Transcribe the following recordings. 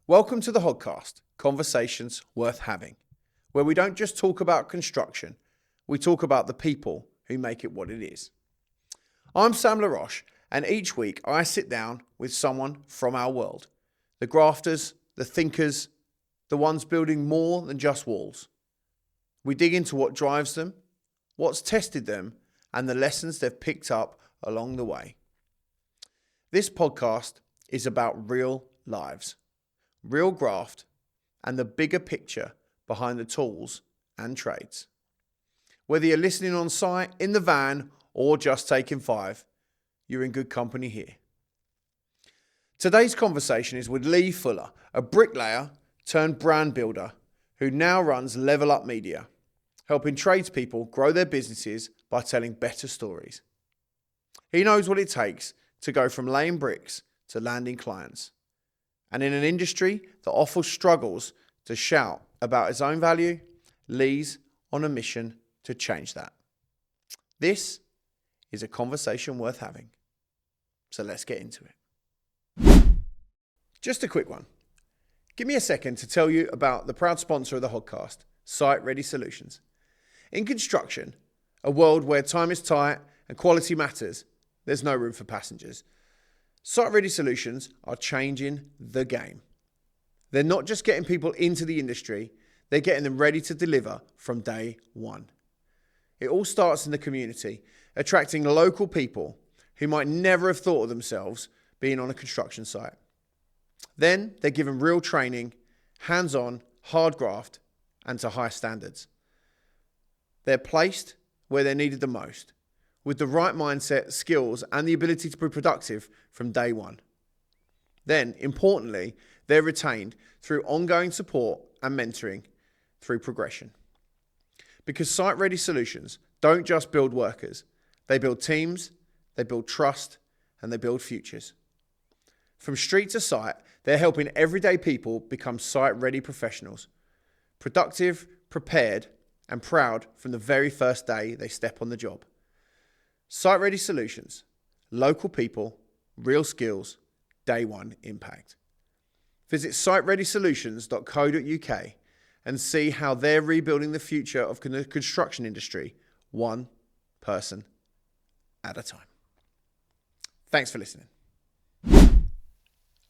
Welcome to the Hodcast, Conversations Worth Having, where we don't just talk about construction, we talk about the people who make it what it is. I'm Sam LaRoche, and each week I sit down with someone from our world, the grafters, the thinkers, the ones building more than just walls. We dig into what drives them, what's tested them, and the lessons they've picked up along the way. This podcast is about real lives, real graft, and the bigger picture behind the tools and trades. Whether you're listening on site, in the van, or just taking 5, you're in good company here. Today's conversation is with Lee Fuller, a bricklayer turned brand builder who now runs Level Up Media, helping tradespeople grow their businesses by telling better stories. He knows what it takes to go from laying bricks to landing clients. And in an industry that often struggles to shout about its own value, Lee's on a mission to change that. This is a conversation worth having. So let's get into it. Just a quick one. Give me a second to tell you about the proud sponsor of the Hodcast, Site Ready Solutions. In construction, a world where time is tight and quality matters, there's no room for passengers. Site Ready Solutions are changing the game. They're not just getting people into the industry, they're getting them ready to deliver from day one. It all starts in the community, attracting local people who might never have thought of themselves being on a construction site. Then they're given real training, hands-on, hard graft, and to high standards. They're placed where they're needed the most, with the right mindset, skills, and the ability to be productive from day one. Then, importantly, they're retained through ongoing support and mentoring through progression. Because Site Ready Solutions don't just build workers, they build teams, they build trust, and they build futures. From street to site, they're helping everyday people become site-ready professionals, productive, prepared, and proud from the very first day they step on the job. Site Ready Solutions, local people, real skills, day one impact. Visit sitereadysolutions.co.uk and see how they're rebuilding the future of the construction industry, one person at a time. Thanks for listening.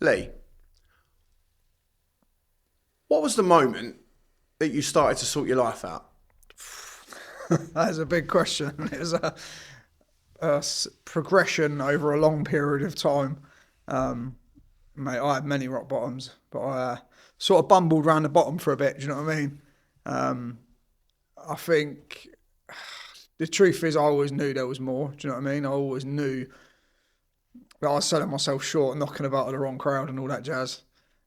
Lee, what was the moment that you started to sort your life out? That is a big question. It was a progression over a long period of time. Mate, I had many rock bottoms, but I sort of bumbled around the bottom for a bit. Do you know what I mean? I think the truth is I always knew there was more. Do you know what I mean? I always knew that I was selling myself short, knocking about with the wrong crowd and all that jazz.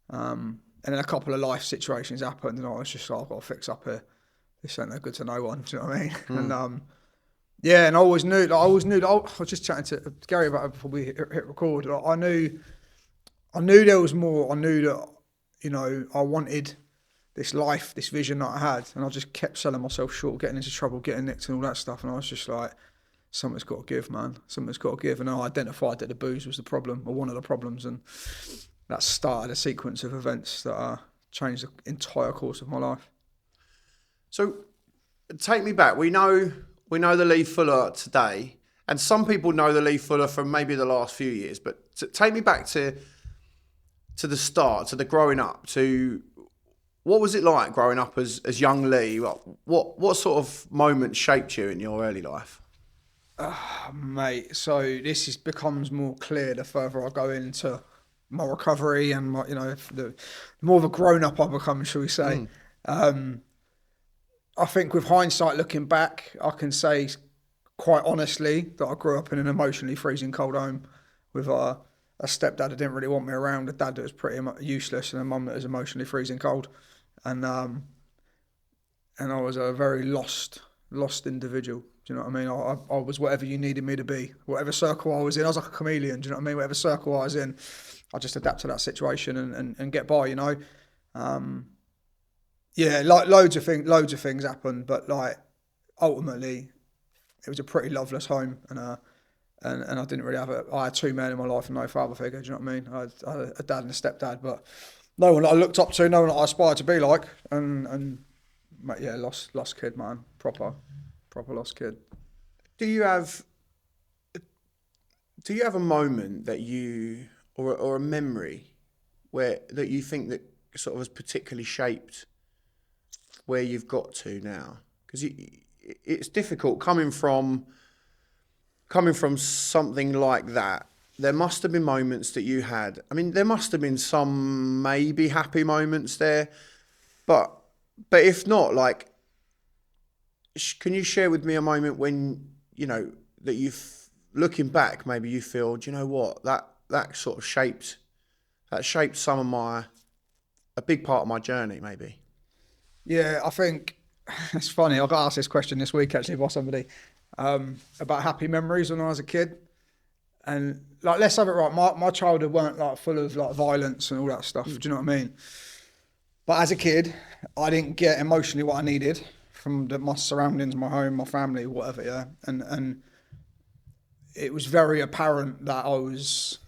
And then a couple of life situations happened and I was just like, I've got to fix up here. This ain't no good to no one. Do you know what I mean? And yeah, and I always knew. I was just chatting to Gary about it before we hit record. I knew there was more. I knew that, you know, I wanted this life, this vision that I had, and I just kept selling myself short, getting into trouble, getting nicked, and all that stuff. And I was just like, something's got to give, man. Something's got to give. And I identified that the booze was the problem, or one of the problems, and that started a sequence of events that changed the entire course of my life. So, take me back. We know the Lee Fuller today, and some people know the Lee Fuller from maybe the last few years, but take me back to the start, to the growing up, to what was it like growing up as young Lee? What sort of moment shaped you in your early life? Mate, so this becomes more clear the further I go into my recovery and my, you know, the more of a grown up I become, shall we say. I think with hindsight, looking back, I can say quite honestly that I grew up in an emotionally freezing cold home with a stepdad that didn't really want me around, a dad that was pretty useless, and a mum that was emotionally freezing cold. And I was a very lost individual. Do you know what I mean? I was whatever you needed me to be. Whatever circle I was in, I was like a chameleon. Do you know what I mean? Whatever circle I was in, I just adapt to that situation and get by, you know? Yeah, like loads of things happened, but like ultimately it was a pretty loveless home, and I didn't really have I had two men in my life and no father figure. Do you know what I mean? I had a dad and a stepdad, but no one that I looked up to, no one that I aspired to be like, and mate, yeah, lost kid, man, proper lost kid. Do you have a moment that you or a memory where that you think that sort of has particularly shaped where you've got to now? Because it's difficult coming from something like that. There must have been moments that you had. I mean, there must have been some maybe happy moments there, but if not, like, can you share with me a moment when that you've looking back, maybe you feel, do you know what, that sort of shaped some of a big part of my journey, maybe. Yeah, I think it's funny. I got asked this question this week actually by somebody about happy memories when I was a kid. And like, let's have it right. My childhood weren't like full of like violence and all that stuff. Do you know what I mean? But as a kid, I didn't get emotionally what I needed from my surroundings, my home, my family, whatever. Yeah, and it was very apparent that I was.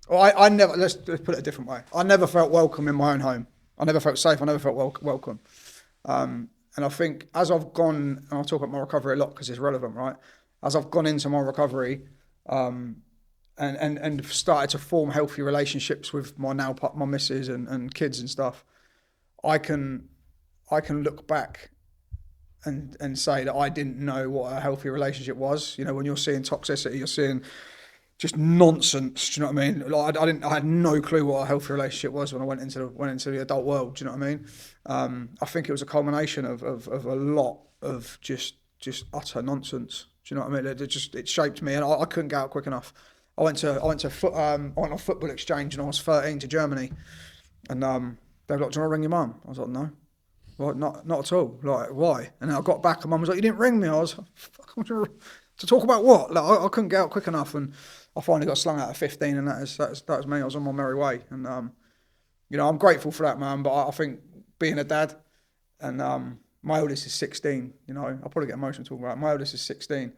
Well, I never. Let's put it a different way. I never felt welcome in my own home. I never felt safe. I never felt welcome. And I think as I've gone, and I'll talk about my recovery a lot because it's relevant, right? As I've gone into my recovery, and started to form healthy relationships with my missus and kids and stuff, I can look back and say that I didn't know what a healthy relationship was. You know, when you're seeing toxicity, you're seeing just nonsense. Do you know what I mean? Like I had no clue what a healthy relationship was when I went into the adult world. Do you know what I mean? I think it was a culmination of a lot of just utter nonsense. Do you know what I mean? It shaped me, and I couldn't get out quick enough. I went on football exchange when I was 13 to Germany, and they were like, "Do you want to ring your mum?" I was like, "No." Well, not at all. Like, why? And then I got back and mum was like, "You didn't ring me." I was like, to talk about what? Like, I couldn't get out quick enough, and I finally got slung out at 15, and that was me. I was on my merry way, and I'm grateful for that, man. But I think being a dad, and my oldest is 16. I'll probably get emotional talking about it. My oldest is 16.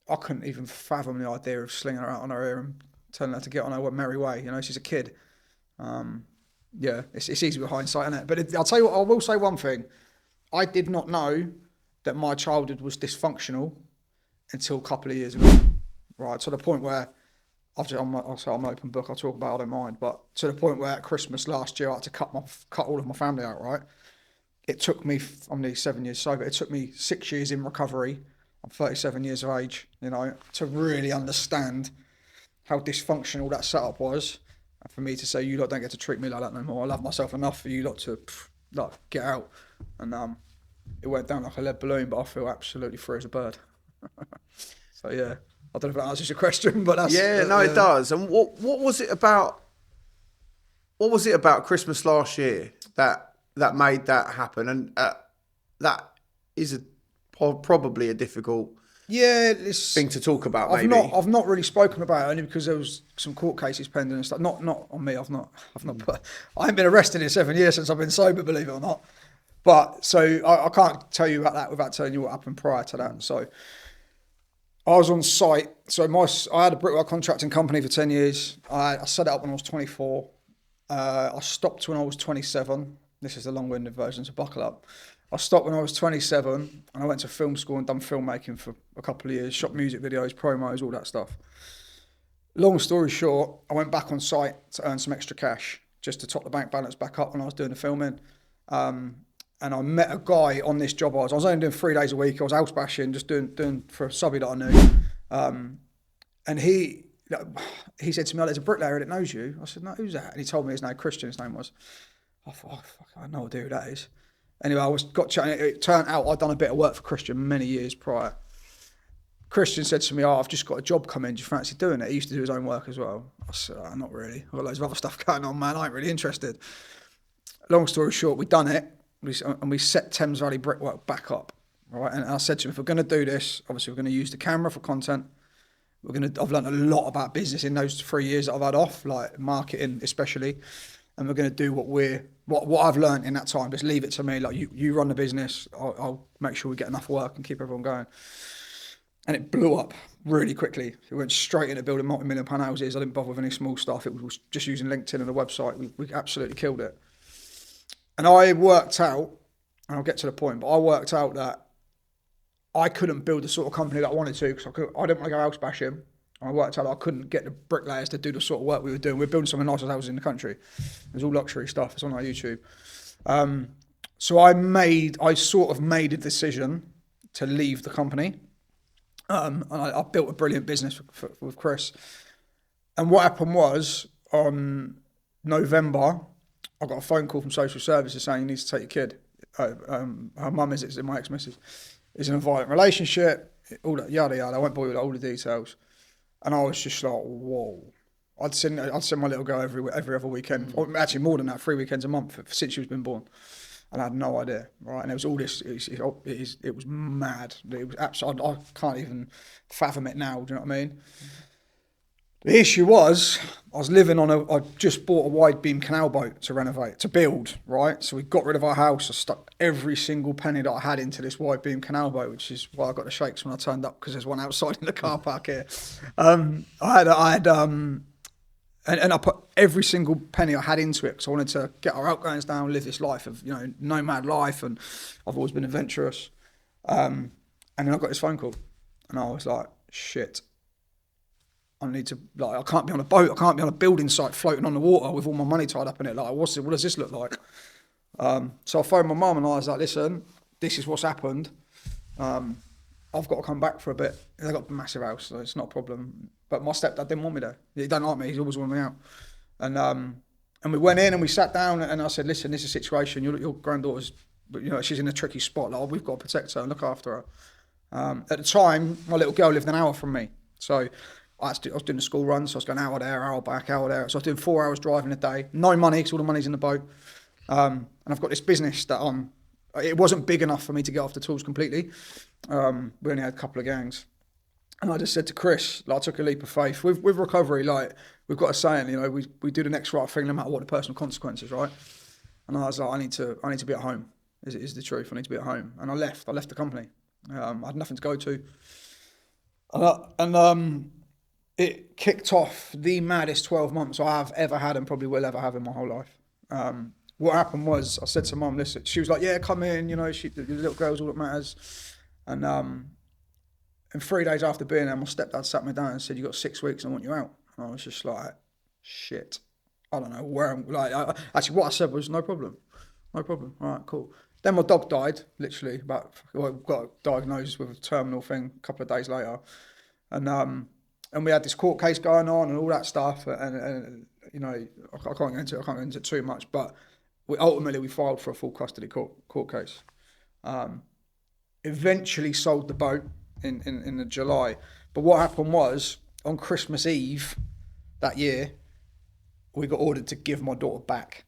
I couldn't even fathom the idea of slinging her out on her ear and telling her to get on her merry way. She's a kid. Yeah, it's easy with hindsight, isn't it? But I'll tell you what, I will say one thing. I did not know that my childhood was dysfunctional until a couple of years ago. Right, to the point where I'm an open book. I'll talk about it, I don't mind. But to the point where at Christmas last year, I had to cut all of my family out. Right, it took me. I'm nearly 7 years sober. It took me 6 years in recovery. I'm 37 years of age. To really understand how dysfunctional that setup was. And for me to say, you lot don't get to treat me like that no more. I love myself enough for you lot to get out. And it went down like a lead balloon, but I feel absolutely free as a bird. So yeah, I don't know if that answers your question, but that's it does. And what was it about? What was it about Christmas last year that made that happen? And that is probably a difficult thing to talk about. I've not really spoken about it only because there was some court cases pending and stuff. Not on me. I've not I haven't been arrested in 7 years since I've been sober, believe it or not. But so I can't tell you about that without telling you what happened prior to that. So I was on site. So I had a brickwork contracting company for 10 years. I set it up when I was 24. I stopped when I was 27. This is the long-winded version, so buckle up. I stopped when I was 27 and I went to film school and done filmmaking for a couple of years, shot music videos, promos, all that stuff. Long story short, I went back on site to earn some extra cash just to top the bank balance back up when I was doing the filming. And I met a guy on this job. I was only doing 3 days a week. I was house bashing, just doing for a subby that I knew. And he said to me, "Oh, there's a bricklayer that knows you." I said, "No, who's that?" And he told me his name, Christian, his name was. I thought, "Oh, fuck, I have no idea who that is." Anyway, got chatting. It turned out I'd done a bit of work for Christian many years prior. Christian said to me, "Oh, I've just got a job coming. Do you fancy doing it?" He used to do his own work as well. I said, "Oh, not really. I've got loads of other stuff going on, man. I ain't really interested." Long story short, we done it. We set Thames Valley Brickwork back up. Right, and I said to him, if we're going to do this, obviously we're going to use the camera for content. I've learned a lot about business in those 3 years that I've had off, like marketing especially. And we're going to do what I've learned in that time. Just leave it to me. Like you run the business. I'll make sure we get enough work and keep everyone going. and it blew up really quickly. It went straight into building multi-million-pound houses. I didn't bother with any small stuff. It was just using LinkedIn and a website. We absolutely killed it. And I worked out, and I'll get to the point, but I worked out that I couldn't build the sort of company that I wanted to because I didn't want to go house bashing. I worked out that I couldn't get the bricklayers to do the sort of work we were doing. We were building some of the nicest houses in the country. It was all luxury stuff. It's on our YouTube. So I sort of made a decision to leave the company. And I built a brilliant business with Chris. And what happened was, on November, I got a phone call from social services saying you need to take your kid. Her mum is my ex-missus, is in a violent relationship, all that yada yada. I won't bore you with all the details. And I was just like, whoa. I'd send my little girl every other weekend, or actually more than that, 3 weekends a month since she was been born. And I had no idea, right? And it was all this, it was mad. It was absolutely, I can't even fathom it now, do you know what I mean? The issue was, I was living on I just bought a wide beam canal boat to build, right? So we got rid of our house. I stuck every single penny that I had into this wide beam canal boat, which is why I got the shakes when I turned up, because there's one outside in the car park here. And I put every single penny I had into it because I wanted to get our outgoings down, live this life of, nomad life, and I've always been adventurous. And then I got this phone call, and I was like, shit. I need to, I can't be on a boat. I can't be on a building site floating on the water with all my money tied up in it. What does this look like? So I phoned my mum and I was like, listen, this is what's happened. I've got to come back for a bit. They got a massive house, so it's not a problem. But my stepdad didn't want me there. He don't like me. He's always wanted me out. And we went in and we sat down and I said, listen, this is a situation. Your granddaughter's, she's in a tricky spot. We've got to protect her and look after her. At the time, my little girl lived an hour from me. So I was doing the school run, so I was going hour there, hour back, hour there. So I was doing 4 hours driving a day. No money, because all the money's in the boat. And I've got this business that it wasn't big enough for me to get off the tools completely. We only had a couple of gangs. And I just said to Chris, I took a leap of faith. With recovery, we've got a saying, we do the next right thing no matter what the personal consequences, right? And I was like, I need to be at home, is the truth. I need to be at home. And I left the company. I had nothing to go to. And it kicked off the maddest 12 months I have ever had and probably will ever have in my whole life. What happened was, I said to Mum, listen, she was like, yeah, come in, the little girl's all that matters. And 3 days after being there, my stepdad sat me down and said, you got 6 weeks and I want you out. And I was just like, shit. I don't know where I'm, actually what I said was, no problem. All right, cool. Then my dog died, literally, got diagnosed with a terminal thing a couple of days later. And we had this court case going on and all that stuff. And I can't get into it too much, but we filed for a full custody court case. Eventually sold the boat in the July. But what happened was, on Christmas Eve that year, we got ordered to give my daughter back.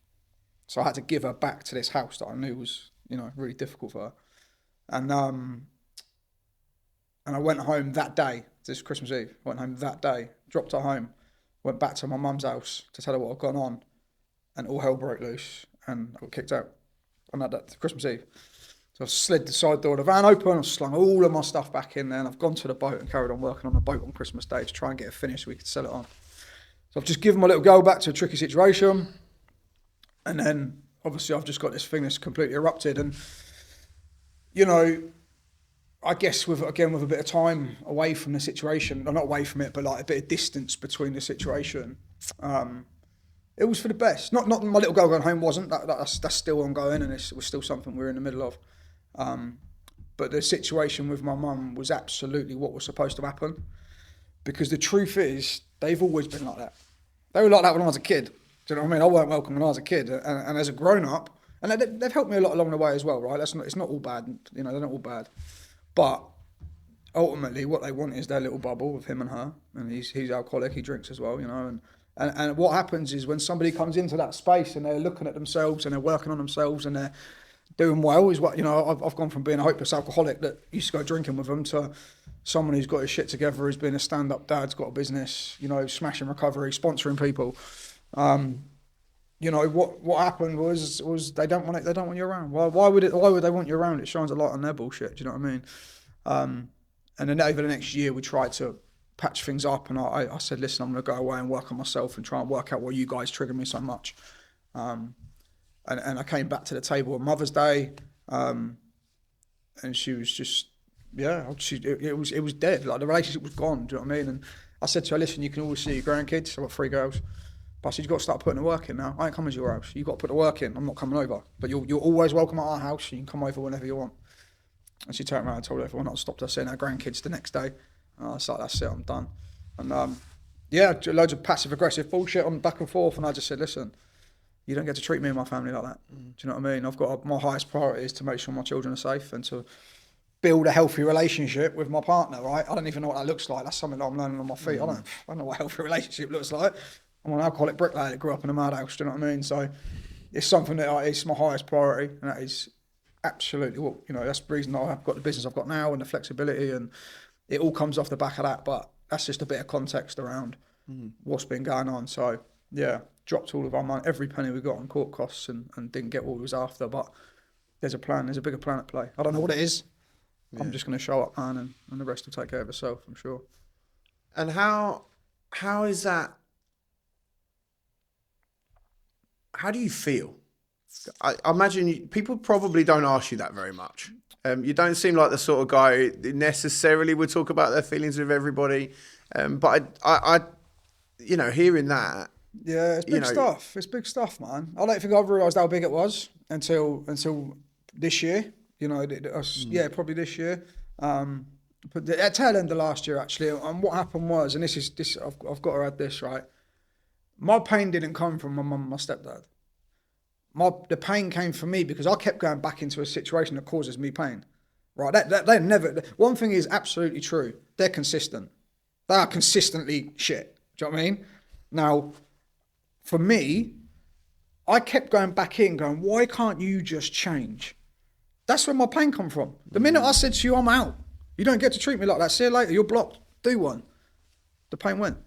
So I had to give her back to this house that I knew was, really difficult for her. And I went home that day, this Christmas Eve, went home that day, dropped her home, went back to my mum's house to tell her what had gone on, and all hell broke loose, and I got kicked out. And that Christmas Eve. So I slid the side door of the van open, I've slung all of my stuff back in there, and I've gone to the boat and carried on working on the boat on Christmas Day to try and get it finished so we could sell it on. So I've just given my little girl back to a tricky situation, and then obviously I've just got this thing that's completely erupted. And, I guess with a bit of time away from the situation, not away from it, but a bit of distance between the situation, it was for the best. Not my little girl going home wasn't. That's still ongoing, and it was still something we're in the middle of. But the situation with my mum was absolutely what was supposed to happen, because the truth is, they've always been like that. They were like that when I was a kid. Do you know what I mean? I weren't welcome when I was a kid, and as a grown-up, and they've helped me a lot along the way as well, right? It's not all bad. They're not all bad. But ultimately, what they want is their little bubble with him and her. And he's alcoholic, he drinks as well, And what happens is, when somebody comes into that space and they're looking at themselves and they're working on themselves and they're doing well, is what, I've gone from being a hopeless alcoholic that used to go drinking with them to someone who's got his shit together, who's been a stand-up dad, has got a business, smashing recovery, sponsoring people. What happened was they don't want you around. Why would they want you around? It shines a light on their bullshit. Do you know what I mean? And then over the next year, we tried to patch things up. And I said, listen, I'm going to go away and work on myself and try and work out why you guys trigger me so much. And I came back to the table on Mother's Day, and she was just, it was dead. Like, the relationship was gone. Do you know what I mean? And I said to her, listen, you can always see your grandkids. I've got 3 girls. But I said, you've got to start putting the work in now. I ain't coming to your house. You've got to put the work in. I'm not coming over. But you're always welcome at our house. You can come over whenever you want. And she turned around and told everyone. I stopped her seeing her grandkids the next day. And I was like, that's it, I'm done. And loads of passive aggressive bullshit on back and forth. And I just said, listen, you don't get to treat me and my family like that. Do you know what I mean? I've got my highest priority is to make sure my children are safe and to build a healthy relationship with my partner, right? I don't even know what that looks like. That's something that I'm learning on my feet. I don't know what a healthy relationship looks like. I'm an alcoholic bricklayer that grew up in a madhouse, do you know what I mean? So it's something that it's my highest priority, and that is absolutely what, that's the reason I've got the business I've got now and the flexibility, and it all comes off the back of that. But that's just a bit of context around what's been going on. So yeah, dropped all of our money, every penny we got on court costs, and didn't get what we was after. But there's a plan, there's a bigger plan at play. I don't know what it is. Yeah. I'm just going to show up, man, and the rest will take care of itself, I'm sure. And how is that? How do you feel? I imagine people probably don't ask you that very much. You don't seem like the sort of guy who necessarily would talk about their feelings with everybody. But I hearing that. Yeah, it's big stuff. It's big stuff, man. I don't think I realised how big it was until this year. Probably this year. But at tail end of last year, actually. And what happened was, and this I've got to add this, right? My pain didn't come from my mum and my stepdad. The pain came from me because I kept going back into a situation that causes me pain. Right? They never. One thing is absolutely true. They're consistent. They are consistently shit. Do you know what I mean? Now, for me, I kept going back in, going, why can't you just change? That's where my pain come from. The minute I said to you, I'm out. You don't get to treat me like that. See you later. You're blocked. Do one. The pain went.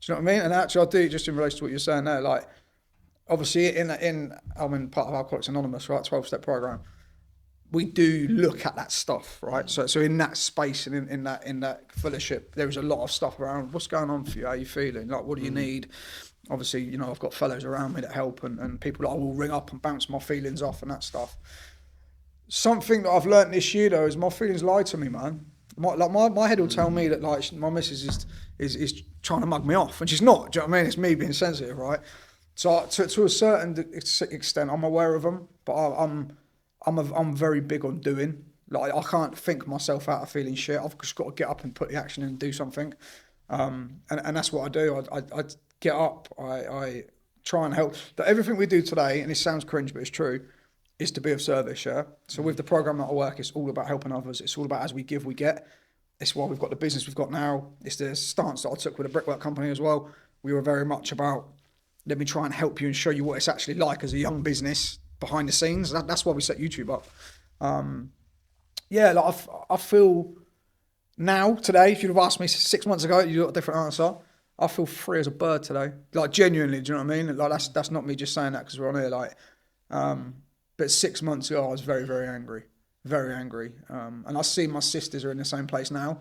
Do you know what I mean? And actually, I do, just in relation to what you're saying there, like, obviously, I'm in part of Alcoholics Anonymous, right? 12-step program. We do look at that stuff, right? So in that space and in that fellowship, there is a lot of stuff around what's going on for you, how you feeling, like what do you need? Obviously, I've got fellows around me that help and people that I will ring up and bounce my feelings off and that stuff. Something that I've learned this year though is my feelings lie to me, man. My head will tell me that like my missus is trying to mug me off, and she's not. Do you know what I mean? It's me being sensitive, right? So to a certain extent, I'm aware of them, but I'm very big on doing. Like I can't think myself out of feeling shit. I've just got to get up and put the action in and do something, and that's what I do. I get up. I try and help. Everything we do today, and it sounds cringe, but it's true, is to be of service, yeah? So with the program that I work, it's all about helping others. It's all about as we give, we get. It's why we've got the business we've got now. It's the stance that I took with the brickwork company as well. We were very much about, let me try and help you and show you what it's actually like as a young business behind the scenes. That's why we set YouTube up. I feel now, today, if you'd have asked me 6 months ago, you'd got a different answer. I feel free as a bird today. Like genuinely, do you know what I mean? Like that's not me just saying that because we're on here. Like, but 6 months ago, I was very, very angry. Very angry. And I see my sisters are in the same place now.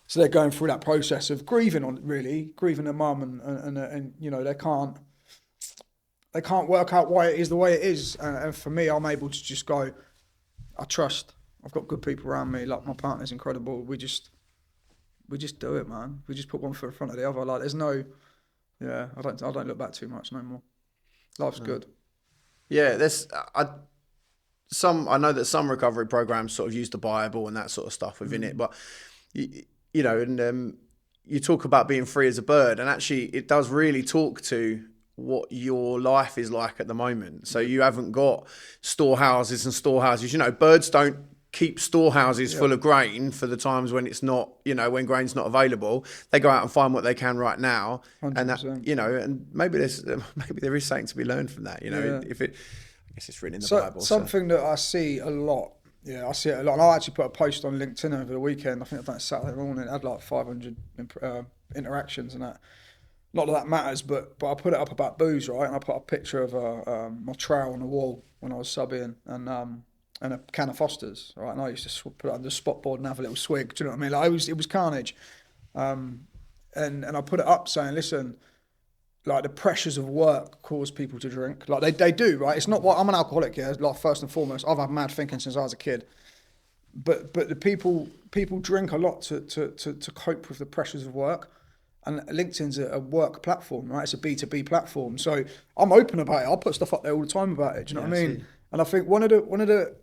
So they're going through that process of grieving their mum and they can't work out why it is the way it is. And for me, I'm able to just go, I trust. I've got good people around me. Like my partner's incredible. We just do it, man. We just put one foot in front of the other. Like there's no, I don't look back too much no more. Life's good. Yeah, I know that some recovery programs sort of use the Bible and that sort of stuff within it, but you talk about being free as a bird, and actually it does really talk to what your life is like at the moment. So you haven't got storehouses and storehouses. Birds don't keep storehouses full of grain for the times when it's not, when grain's not available. They go out and find what they can right now, 100%. and that, and maybe there is something to be learned from that. I guess it's written in the Bible. Something that I see a lot. Yeah, I see it a lot. And I actually put a post on LinkedIn over the weekend. I think I've done it Saturday morning. It had like 500 interactions and that. Not that matters, but I put it up about booze, right? And I put a picture of my trowel on the wall when I was subbing. And and a can of Foster's, right? And I used to put it on the spot board and have a little swig. Do you know what I mean? Like it was carnage. And I put it up saying, listen, like the pressures of work cause people to drink. Like they do, right? It's not what I'm an alcoholic, yeah. Like first and foremost, I've had mad thinking since I was a kid. But the people drink a lot to cope with the pressures of work. And LinkedIn's a work platform, right? It's a B2B platform. So I'm open about it. I'll put stuff up there all the time about it. Do you know what I mean? And I think one of the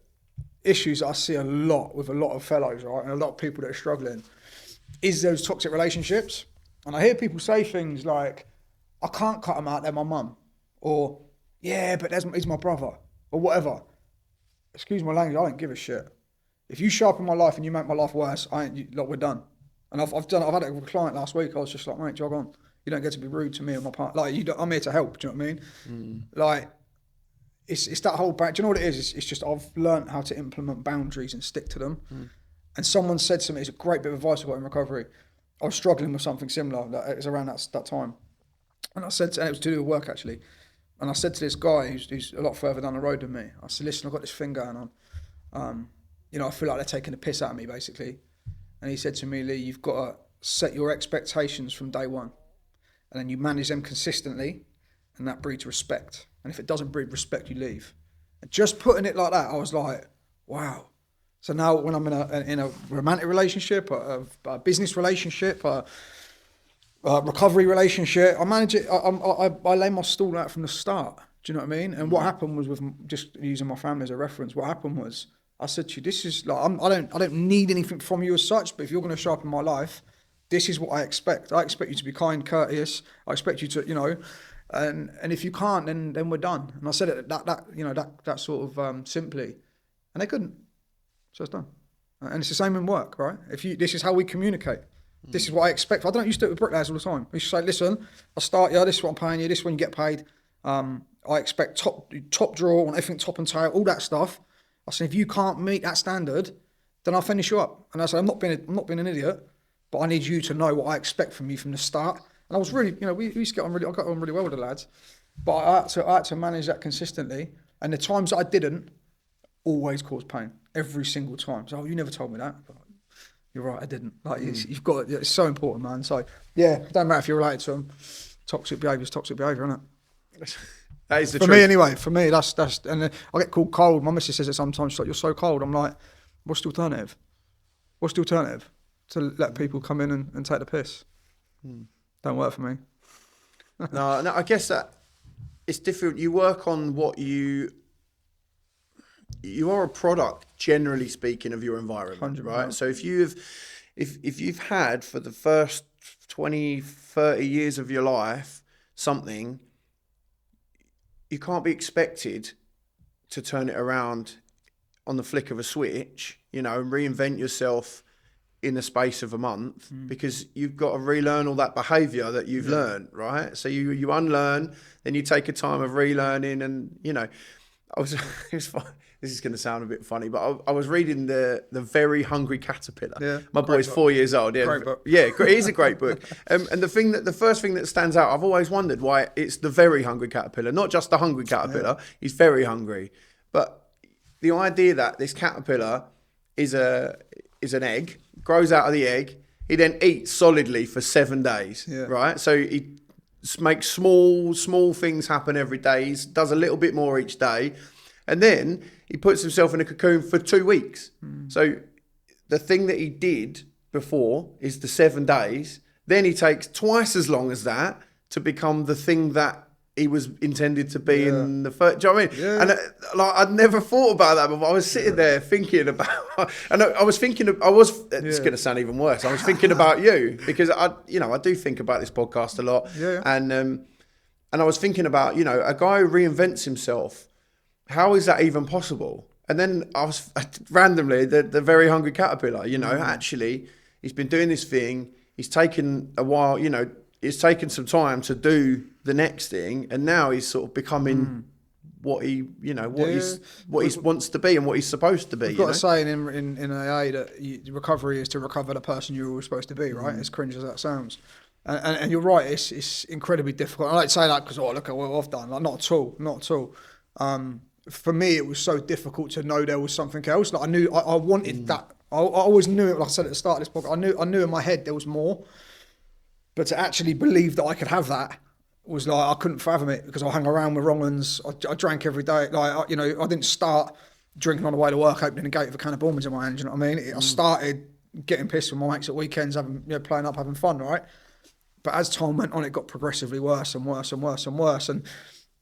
issues that I see a lot with a lot of fellows, right, and a lot of people that are struggling, is those toxic relationships. And I hear people say things like, I can't cut them out, they're my mum. Or, yeah, but he's my brother. Or whatever. Excuse my language, I don't give a shit. If you show up in my life and you make my life worse, we're done. And I've had it with a client last week. I was just like, mate, jog on. You don't get to be rude to me or my partner. Like, I'm here to help, do you know what I mean? Like, it's that whole back. Do you know what it is? It's just I've learned how to implement boundaries and stick to them. And someone said to me, it's a great bit of advice I got in recovery. I was struggling with something similar. It was around that time. And I said, and it was to do with work actually. And I said to this guy who's a lot further down the road than me, I said, listen, I've got this thing going on. I feel like they're taking the piss out of me basically. And he said to me, Lee, you've got to set your expectations from day one. And then you manage them consistently, and that breeds respect. And if it doesn't breed respect, you leave. And just putting it like that, I was like, wow. So now when I'm in a romantic relationship, a business relationship, a recovery relationship, I manage it. I lay my stall out from the start. Do you know what I mean? And what happened was, with just using my family as a reference, what happened was, I said to you, this is like, I don't need anything from you as such, but if you're going to show up in my life, this is what I expect. I expect you to be kind, courteous. I expect you to, and if you can't, then we're done. And I said it that sort of simply, and they couldn't. So it's done. And it's the same in work, right? This is how we communicate. This is what I expect. I don't used to do it with bricklayers all the time. We used to say, listen, I'll start you. This is what I'm paying you. This is when you get paid. I expect top drawer and everything top and tail, all that stuff. I said, if you can't meet that standard, then I'll finish you up. And I said, I'm not being an idiot, but I need you to know what I expect from you from the start. And I was really, we used to I got on really well with the lads, but I had to manage that consistently. And the times that I didn't always caused pain every single time. So, you never told me that. But you're right, I didn't. Like you've got, it's so important, man. So yeah, it don't matter if you're related to them. Toxic behaviour is toxic behaviour, isn't it? That is the truth. Me anyway. For me, that's and I get called cold. My missus says it sometimes. She's like, you're so cold. I'm like, what's the alternative? What's the alternative? To let people come in and take the piss. Don't work for me. No, I guess that it's different. You work on what you are a product, generally speaking, of your environment, 100%. Right? So if you've had for the first 20, 30 years of your life something, you can't be expected to turn it around on the flick of a switch, and reinvent yourself in the space of a month, because you've got to relearn all that behaviour that you've learned, right? So you unlearn, then you take a time of relearning, and this is going to sound a bit funny, but I was reading the Very Hungry Caterpillar. Yeah, my boy's 4 years old. Yeah, great book. Yeah, it is a great book. And the first thing that stands out, I've always wondered why it's the Very Hungry Caterpillar, not just the Hungry Caterpillar. Yeah. He's very hungry, but the idea that this caterpillar is an egg, grows out of the egg, he then eats solidly for 7 days, right? So he makes small things happen every day. He does a little bit more each day, and then he puts himself in a cocoon for 2 weeks. So the thing that he did before is the 7 days. Then he takes twice as long as that to become the thing that he was intended to be in the first. Do you know what I mean? Yeah. And I'd never thought about that before. I was sitting there thinking about, and I was thinking, it's going to sound even worse. I was thinking about you, because I do think about this podcast a lot. Yeah. And I was thinking about, a guy who reinvents himself. How is that even possible? And then I was randomly, the Very Hungry Caterpillar, actually, he's been doing this thing. He's taken a while, it's taken some time to do the next thing, and now he's sort of becoming what he wants to be and what he's supposed to be. You've got a saying in AA that recovery is to recover the person you were supposed to be, right? As cringe as that sounds. And you're right, it's incredibly difficult. I like to say that because, look at what I've done. Like, not at all. for me, it was so difficult to know there was something else. Like I knew I wanted that. I always knew it. Like I said at the start of this book, I knew in my head there was more, but to actually believe that I could have that was like I couldn't fathom it, because I hung around with wrong uns. I drank every day. Like I didn't start drinking on the way to work, opening the gate with a can of Ballmans in my hand. You know what I mean? I started getting pissed with my mates at weekends, having playing up, having fun, right? But as time went on, it got progressively worse and worse and worse and worse. And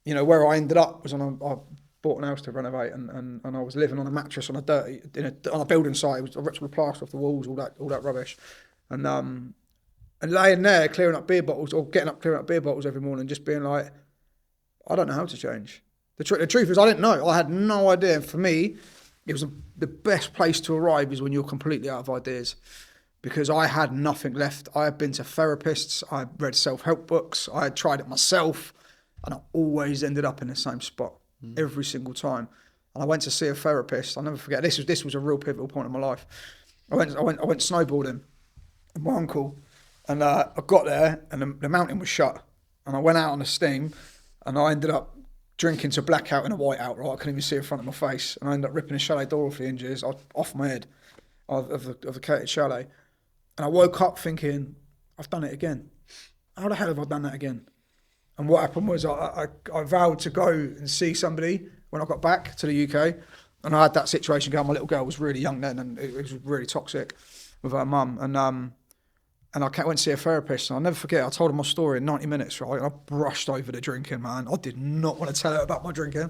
where I ended up was I bought an house to renovate, and I was living on a mattress on a building site. I ripped the plaster off the walls, all that rubbish, and laying there clearing up beer bottles, or getting up clearing up beer bottles every morning, just being like, I don't know how to change. The truth is, I didn't know. I had no idea. For me, it was the best place to arrive is when you're completely out of ideas, because I had nothing left. I had been to therapists, I read self-help books, I had tried it myself, and I always ended up in the same spot every single time. And I went to see a therapist. I'll never forget. This was a real pivotal point in my life. I went snowboarding with my uncle, and I got there, and the mountain was shut. And I went out on the steam, and I ended up drinking to blackout in a whiteout. Right, I couldn't even see in front of my face, and I ended up ripping the chalet door off the hinges, off my head, of the catered chalet. And I woke up thinking, I've done it again. How the hell have I done that again? And what happened was I vowed to go and see somebody when I got back to the UK. And I had that situation going. My little girl was really young then, and it was really toxic with her mum. And I went to see a therapist, and I'll never forget, I told her my story in 90 minutes, right? And I brushed over the drinking, man. I did not want to tell her about my drinking.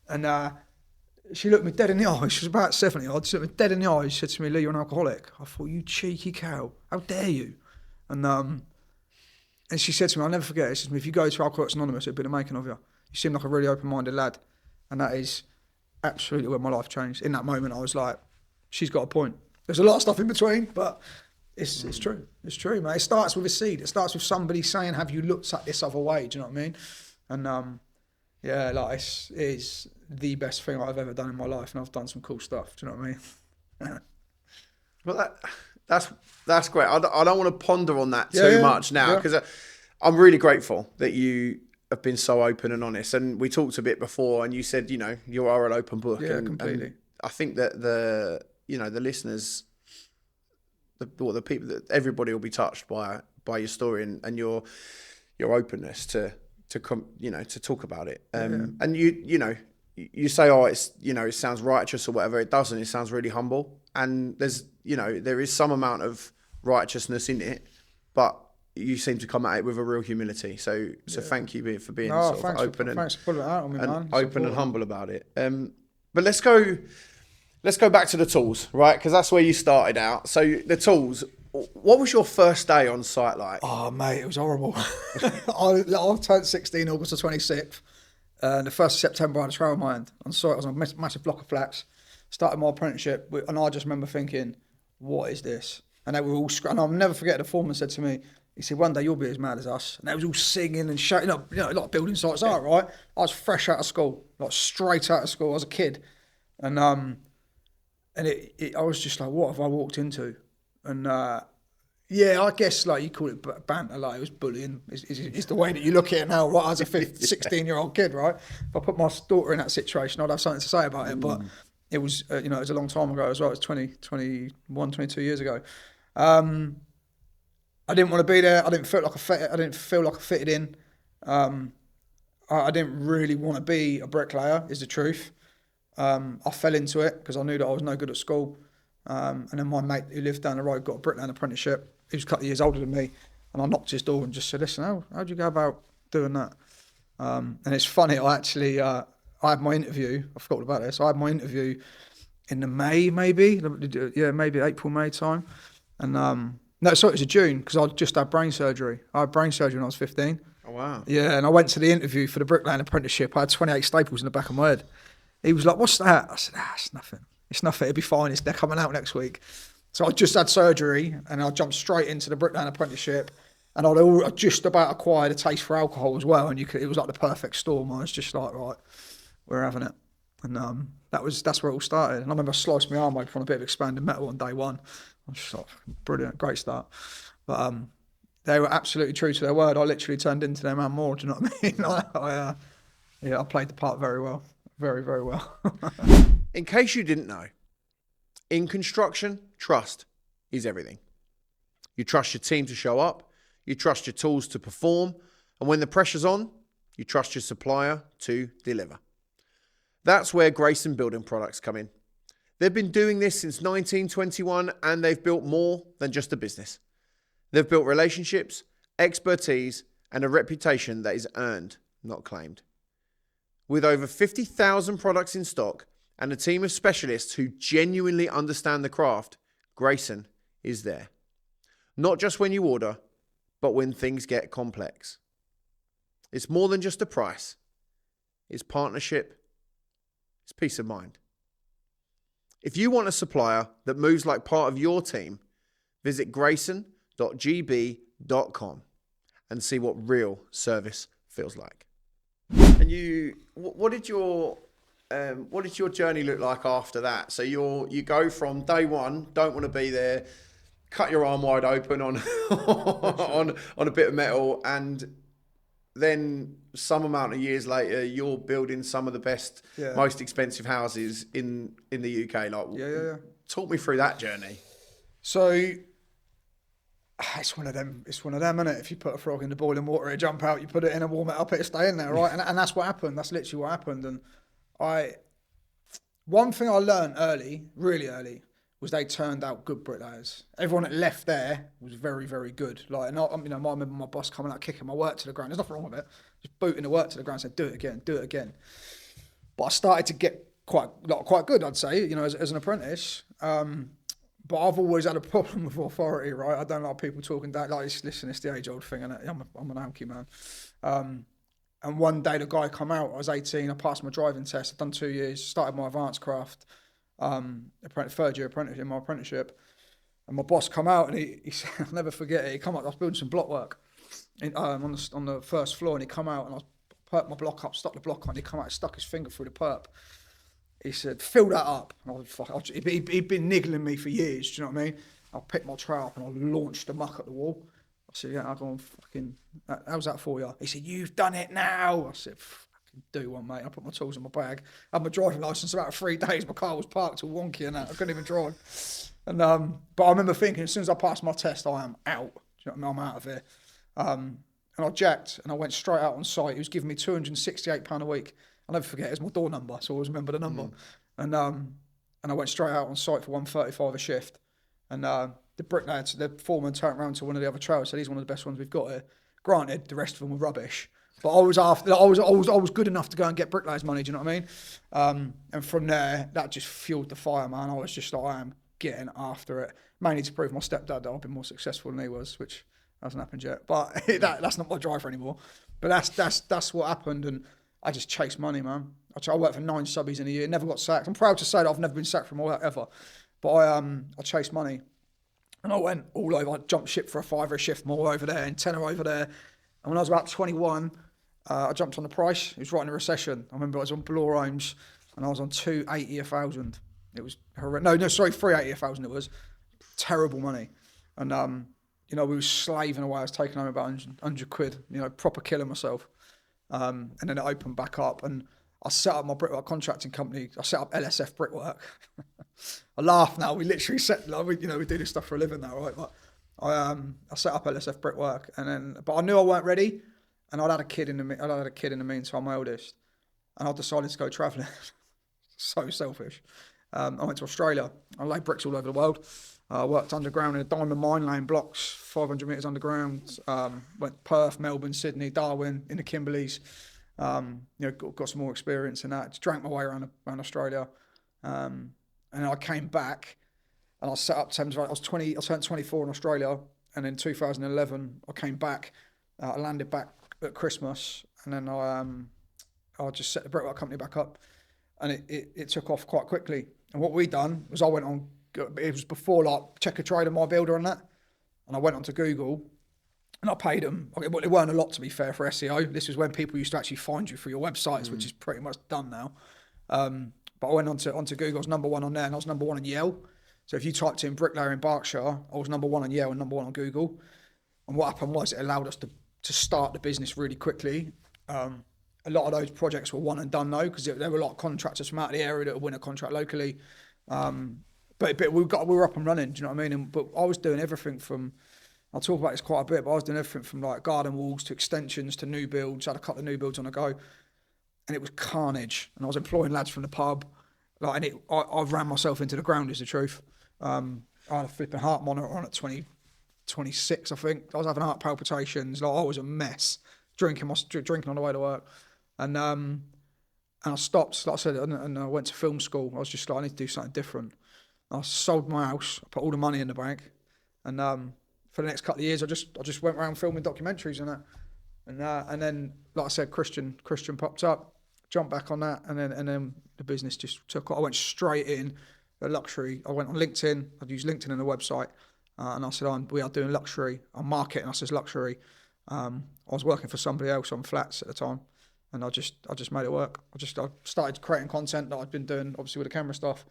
And she looked me dead in the eyes. She was about 70 odd. She looked me dead in the eyes. She said to me, Lee, you're an alcoholic. I thought, you cheeky cow. How dare you? And she said to me, I'll never forget it. She said to me, if you go to Alcoholics Anonymous, it'll be the making of you. You seem like a really open-minded lad. And that is absolutely where my life changed. In that moment, I was like, she's got a point. There's a lot of stuff in between, but it's true. It's true, mate. It starts with a seed. It starts with somebody saying, have you looked at this other way? Do you know what I mean? And it is the best thing I've ever done in my life, and I've done some cool stuff. Do you know what I mean? Well, that's great. I don't want to ponder on that too much now, because I'm really grateful that you have been so open and honest. And we talked a bit before, and you said, you are an open book. Yeah, completely. And I think that the listeners, the people, that everybody will be touched by your story and your openness to talk about it. And you say, oh, it's, it sounds righteous or whatever. It doesn't. It sounds really humble. And there is some amount of righteousness in it, but you seem to come at it with a real humility. So thank you for being open and humble about it. But let's go back to the tools, right? Because that's where you started out. So the tools. What was your first day on site like? Oh, mate, it was horrible. I turned 16 August the 26th. And the 1st of September, I had a trailer in my hand. On site, I was on a massive block of flats. Started my apprenticeship, and I just remember thinking, what is this? And they were all and I'll never forget, the foreman said to me, he said, one day you'll be as mad as us. And they was all singing and shouting, like building sites are, right? I was fresh out of school, like straight out of school. I was a kid. And I was just like, what have I walked into? And I guess like you call it banter, like it was bullying. It's the way that you look at it now, right? As a 16-year-old kid, right? If I put my daughter in that situation, I'd have something to say about it. But it was, it was a long time ago as well. It was 21, 22 years ago. I didn't want to be there. I didn't feel like I fitted in. I didn't really want to be a bricklayer, is the truth. I fell into it because I knew that I was no good at school. And then my mate who lived down the road got a bricklaying apprenticeship. He was a couple of years older than me, and I knocked his door and just said, listen, how'd you go about doing that? And it's funny, I had my interview, I forgot about this, I had my interview in the May, maybe April, May time. And it was a June, because I just had brain surgery. I had brain surgery when I was 15. Oh, wow. Yeah, and I went to the interview for the bricklaying apprenticeship. I had 28 staples in the back of my head. He was like, what's that? I said, it's nothing. It's nothing, it'll be fine. They're coming out next week. So I just had surgery, and I jumped straight into the bricklaying apprenticeship, and I just about acquired a taste for alcohol as well, and it was like the perfect storm. I was just like, right, we're having it. And that's where it all started. And I remember I sliced my arm open on a bit of expanded metal on day one. I was just like, brilliant, great start. But they were absolutely true to their word. I literally turned into their man more, do you know what I mean? I played the part very well. very, very well. In case you didn't know, in construction, trust is everything. You trust your team to show up, you trust your tools to perform, and when the pressure's on, you trust your supplier to deliver. That's where Grayson Building Products come in. They've been doing this since 1921, and they've built more than just a business. They've built relationships, expertise, and a reputation that is earned, not claimed. With over 50,000 products in stock and a team of specialists who genuinely understand the craft, Grayson is there. Not just when you order, but when things get complex. It's more than just a price. It's partnership. It's peace of mind. If you want a supplier that moves like part of your team, visit grayson.gb.com and see what real service feels like. And what did your journey look like after that? So you go from day one, don't want to be there, cut your arm wide open on on a bit of metal, and then some amount of years later, you're building some of the best, most expensive houses in the UK. Talk me through that journey. So it's one of them, isn't it? If you put a frog in the boiling water, it jump out. You put it in and warm it up, it'll stay in there, right? And that's what happened. That's literally what happened. And one thing I learned early, really early, was they turned out good bricklayers. Everyone that left there was very, very good. I remember my boss coming out, kicking my work to the ground. There's nothing wrong with it. Just booting the work to the ground, saying, do it again. But I started to get quite good, I'd say, as an apprentice. But I've always had a problem with authority, right? I don't like people talking that. Listen, it's the age-old thing, innit? I'm an Alky man. And one day the guy come out. I was 18. I passed my driving test. I'd done 2 years. Started my advanced craft. Third year apprentice in my apprenticeship, and my boss come out and he said, I'll never forget it. He come out. I was building some block work on the first floor, and he come out and I was perked my block up, stuck the block on. And he come out, and stuck his finger through the perp. He said, "Fill that up." And I was, he'd been niggling me for years. Do you know what I mean? I picked my trowel up and I launched the muck at the wall. I said, "Yeah, I'll go on fucking. How's that for you?" He said, "You've done it now." I said, "Do one, mate." I put my tools in my bag. I had my driving license about 3 days. My car was parked all wonky and that. I couldn't even drive. And but I remember thinking, as soon as I passed my test, I am out. Do you know what I mean? I'm out of here. And I jacked and I went straight out on site. He was giving me £268 a week. I'll never forget. It's my door number, so I always remember the number. And I went straight out on site for £135 a shift. And the bricklayer, the foreman, turned around to one of the other traders, said, "He's one of the best ones we've got here." Granted, the rest of them were rubbish. But I was good enough to go and get bricklayers money. Do you know what I mean? And from there, that just fueled the fire, man. I was just like, I am getting after it, mainly to prove my stepdad that I've been more successful than he was, which hasn't happened yet. But that's not my driver anymore. But that's what happened, and I just chased money, man. I worked for 9 subbies in a year, never got sacked. I'm proud to say that I've never been sacked from my work ever. But I chased money, and I went all over. I jumped ship for a £5 a shift more over there and £10 over there. And when I was about 21, I jumped on the price. It was right in a recession. I remember I was on Bloor Homes and I was on 280 a thousand. It was horrendous. 380 a thousand. It was terrible money. And we were slaving away. I was taking home about 100 quid, proper killing myself. And then it opened back up and I set up my brickwork contracting company. I set up LSF Brickwork. I laugh now. We literally we do this stuff for a living now, right? But I set up LSF Brickwork, but I knew I weren't ready, and I'd had a kid in the meantime, my eldest, and I decided to go travelling. So selfish. I went to Australia. I laid bricks all over the world. I worked underground in a diamond mine, laying blocks 500 metres underground. Went Perth, Melbourne, Sydney, Darwin, in the Kimberleys. Got some more experience in that. Just drank my way around Australia, and I came back, and I set up Thames Valley. I turned 24 in Australia, and in 2011 I came back. I landed back at Christmas, and then I just set the brickwork company back up, and it took off quite quickly. And what we done was I went on. It was before Checker Trade and My Builder and that, and I went onto Google. And I paid them. Well, it weren't a lot, to be fair, for SEO. This was when people used to actually find you for your websites, which is pretty much done now. But I went onto Google. I was number 1 on there, and I was number 1 on Yale. So if you typed in bricklayer in Berkshire, I was number 1 on Yale and number 1 on Google. And what happened was it allowed us to start the business really quickly. And a lot of those projects were one and done though, because there were a lot of contractors from out of the area that would win a contract locally. But we were up and running. Do you know what I mean? But I was doing everything from, I'll talk about this quite a bit, but I was doing everything from like garden walls to extensions to new builds. I had a couple of new builds on the go, and it was carnage. And I was employing lads from the pub, like, and I ran myself into the ground. Is the truth. I had a flipping heart monitor on at 26, I think. I was having heart palpitations. Like, I was a mess, drinking on the way to work, and I stopped. Like I said, and I went to film school. I was just like, I need to do something different. I sold my house, I put all the money in the bank, and for the next couple of years, I just went around filming documentaries and that, and then, like I said, Christian popped up, jumped back on that, and then the business just took off. I went straight in the luxury. I went on LinkedIn. I'd used LinkedIn in the website, and I said, we are doing luxury. I'm marketing us as luxury. I was working for somebody else on flats at the time, and I just made it work. I started creating content that I'd been doing, obviously, with the camera stuff.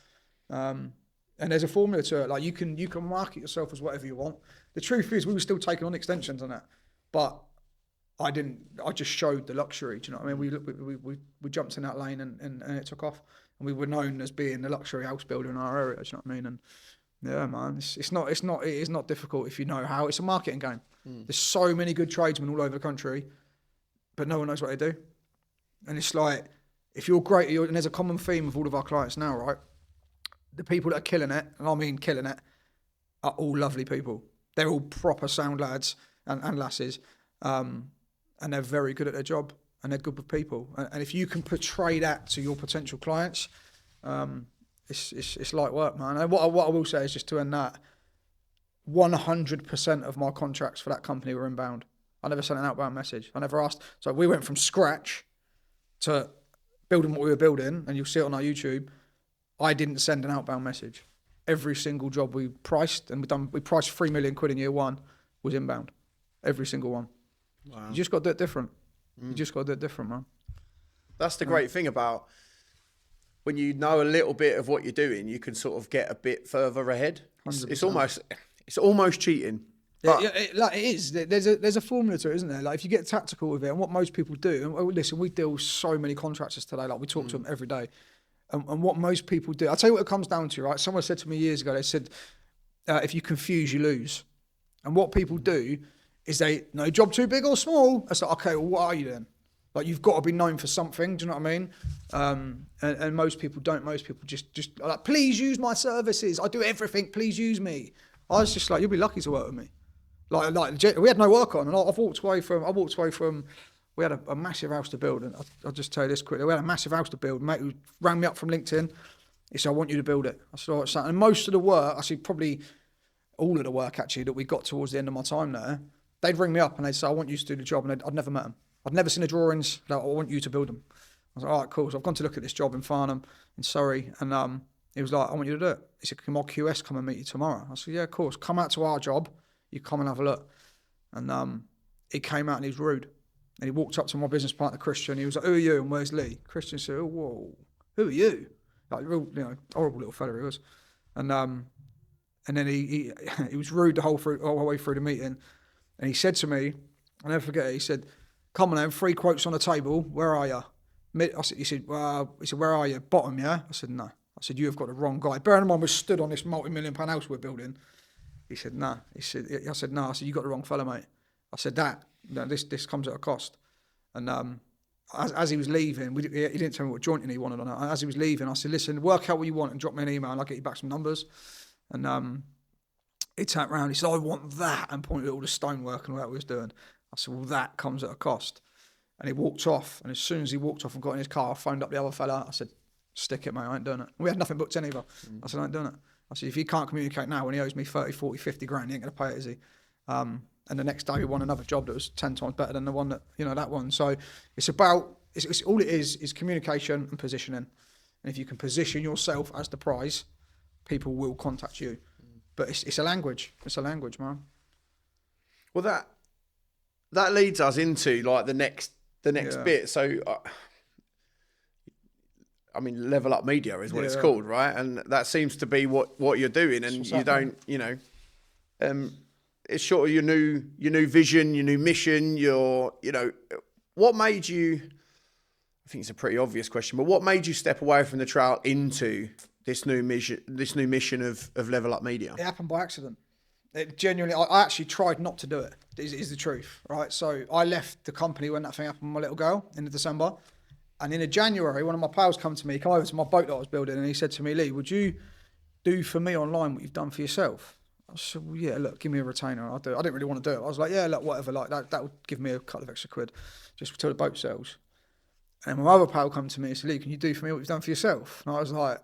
And there's a formula to it. Like, you can market yourself as whatever you want. The truth is, we were still taking on extensions on that, but I didn't. I just showed the luxury. Do you know what I mean? We jumped in that lane and it took off. And we were known as being the luxury house builder in our area. Do you know what I mean? And yeah, man, it is not difficult if you know how. It's a marketing game. There's so many good tradesmen all over the country, but no one knows what they do. And it's like, if you're great, and there's a common theme of all of our clients now, right? The people that are killing it, and I mean killing it, are all lovely people. They're all proper sound lads and lasses, and they're very good at their job, and they're good with people. And if you can portray that to your potential clients, it's light work, man. And what I will say is, just to end that, 100% of my contracts for that company were inbound. I never sent an outbound message. I never asked. So we went from scratch to building what we were building, and you'll see it on our YouTube. I didn't send an outbound message. Every single job we priced, and we priced 3 million quid in year one, was inbound. Every single one. Wow. You just got to do it different. You just got to do it different, man. That's the great thing about when you know a little bit of what you're doing, you can sort of get a bit further ahead. It's almost cheating. It is. There's a formula to it, isn't there? Like, if you get tactical with it, and what most people do, and listen, we deal with so many contractors today. Like, we talk to them every day. And what most people do, I'll tell you what it comes down to, right? Someone said to me years ago, they said, if you confuse, you lose. And what people do is no, job too big or small. I said, okay, well, what are you then? Like, you've got to be known for something, do you know what I mean? And most people don't. Most people just like, please use my services. I do everything, please use me. I was just like, you'll be lucky to work with me. Like we had no work on, and I walked away from. We had a massive house to build, and I'll just tell you this quickly. We had a massive house to build. Mate who rang me up from LinkedIn. He said, I want you to build it. I said, all right, and most of the work, actually probably all of the work actually that we got towards the end of my time there, they'd ring me up and they'd say, I want you to do the job, and I'd never met them. I'd never seen the drawings. Like, I want you to build them. I was like, all right, cool. So I've gone to look at this job in Farnham, in Surrey, and he was like, I want you to do it. He said, can my QS come and meet you tomorrow? I said, yeah, of course. Come out to our job. You come and have a look. And he came out and he was rude. And he walked up to my business partner, Christian. He was like, who are you and where's Lee? Christian said, oh, whoa, who are you? Like, real, horrible little fella he was. And then he was rude the whole way through the meeting. And he said to me, I'll never forget it, he said, come on then, 3 quotes on the table, where are you? He said, where are you? Bottom, yeah? I said, no. I said, you have got the wrong guy. Bearing in mind, we're stood on this multi-million-pound house we're building. He said, no. I said, no. I said, you got the wrong fella, mate. I said, this comes at a cost. And as he was leaving, he didn't tell me what jointing he wanted on it. As he was leaving, I said, listen, work out what you want and drop me an email and I'll get you back some numbers. And he turned around, he said, I want that, and pointed at all the stonework and what we was doing. I said, well, that comes at a cost. And he walked off, and as soon as he walked off and got in his car, I phoned up the other fella. I said, stick it, mate, I ain't doing it. We had nothing booked in either. I said, I ain't doing it. I said, if he can't communicate now when he owes me 30, 40, 50 grand, he ain't going to pay it, is he? And the next day we won another job that was 10 times better than the one that one. So it's about, it's all it is communication and positioning. And if you can position yourself as the prize, people will contact you. But it's a language. It's a language, man. Well, that leads us into like the next bit. So, I mean, Level Up Media is what it's called, right? And that seems to be what you're doing. And you don't, it's sort of your new vision, your new mission. What made you I think it's a pretty obvious question, but what made you step away from the trail into this new mission of Level Up Media? It happened by accident. It genuinely, I actually tried not to do it, is the truth, right? So I left the company when that thing happened with my little girl in December. And in January, one of my pals come to me, come over to my boat that I was building, and he said to me, Lee, would you do for me online what you've done for yourself? I said, well, yeah, look, give me a retainer. I'll do it. I didn't really want to do it. I was like, yeah, look, whatever. Like that would give me a couple of extra quid just till the boat sells. And my other pal come to me and said, Lee, can you do for me what you've done for yourself? And I was like,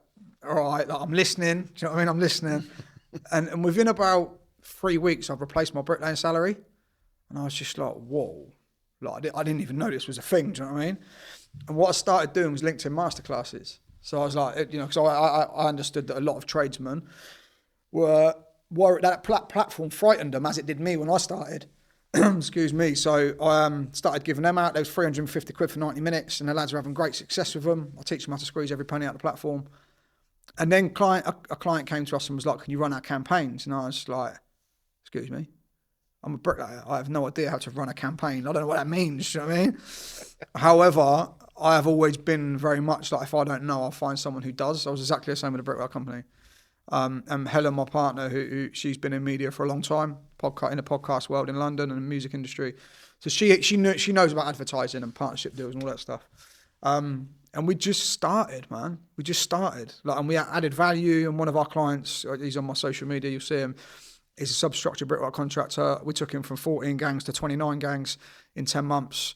all right, like, I'm listening. Do you know what I mean? I'm listening. and within about 3 weeks, I've replaced my bricklaying salary. And I was just like, whoa. Like, I didn't even know this was a thing. Do you know what I mean? And what I started doing was LinkedIn masterclasses. So I was like, because I understood that a lot of tradesmen were that platform frightened them as it did me when I started. Excuse me. So I started giving them out. There was 350 quid for 90 minutes, and the lads are having great success with them. I teach them how to squeeze every penny out of the platform. And then a client came to us and was like, can you run our campaigns? And I was like, excuse me, I'm a bricklayer. I have no idea how to run a campaign. I don't know what that means. You know what I mean? However, I have always been very much like, if I don't know, I'll find someone who does. I was exactly the same with the bricklayer company. And Helen, my partner, who she's been in media for a long time, in the podcast world in London and the music industry. So she knows about advertising and partnership deals and all that stuff. And we just started, man. We just started. And we added value. And one of our clients, he's on my social media, you'll see him, is a substructure brickwork contractor. We took him from 14 gangs to 29 gangs in 10 months,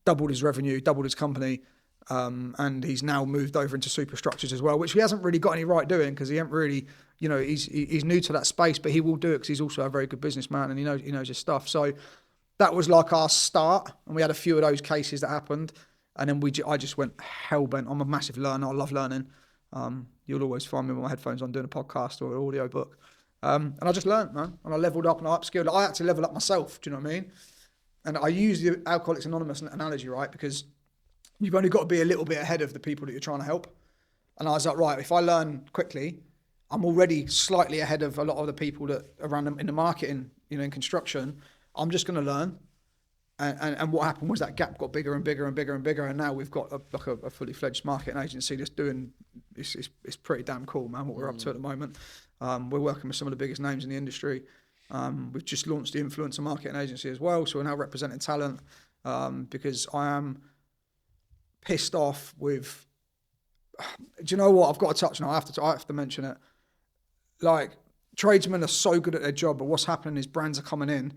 doubled his revenue, doubled his company. And he's now moved over into superstructures as well, which he hasn't really got any right doing because he ain't really, he's new to that space, but he will do it because he's also a very good businessman and he knows his stuff. So that was like our start, and we had a few of those cases that happened, and then I just went hellbent. I'm a massive learner. I love learning. You'll always find me with my headphones on doing a podcast or an audio book. And I just learned, man, and I leveled up and I upskilled. I had to level up myself. Do you know what I mean? And I use the Alcoholics Anonymous analogy, right? Because you've only got to be a little bit ahead of the people that you're trying to help. And I was like, right, if I learn quickly, I'm already slightly ahead of a lot of the people that are around in the marketing, in construction. I'm just going to learn. And what happened was that gap got bigger and bigger and bigger and bigger. And now we've got a fully fledged marketing agency that's doing, it's pretty damn cool, man, what we're up to at the moment. We're working with some of the biggest names in the industry. We've just launched the influencer marketing agency as well. So we're now representing talent because I am pissed off with, do you know what? I've got to touch on it. I have to mention it. Like, tradesmen are so good at their job, but what's happening is brands are coming in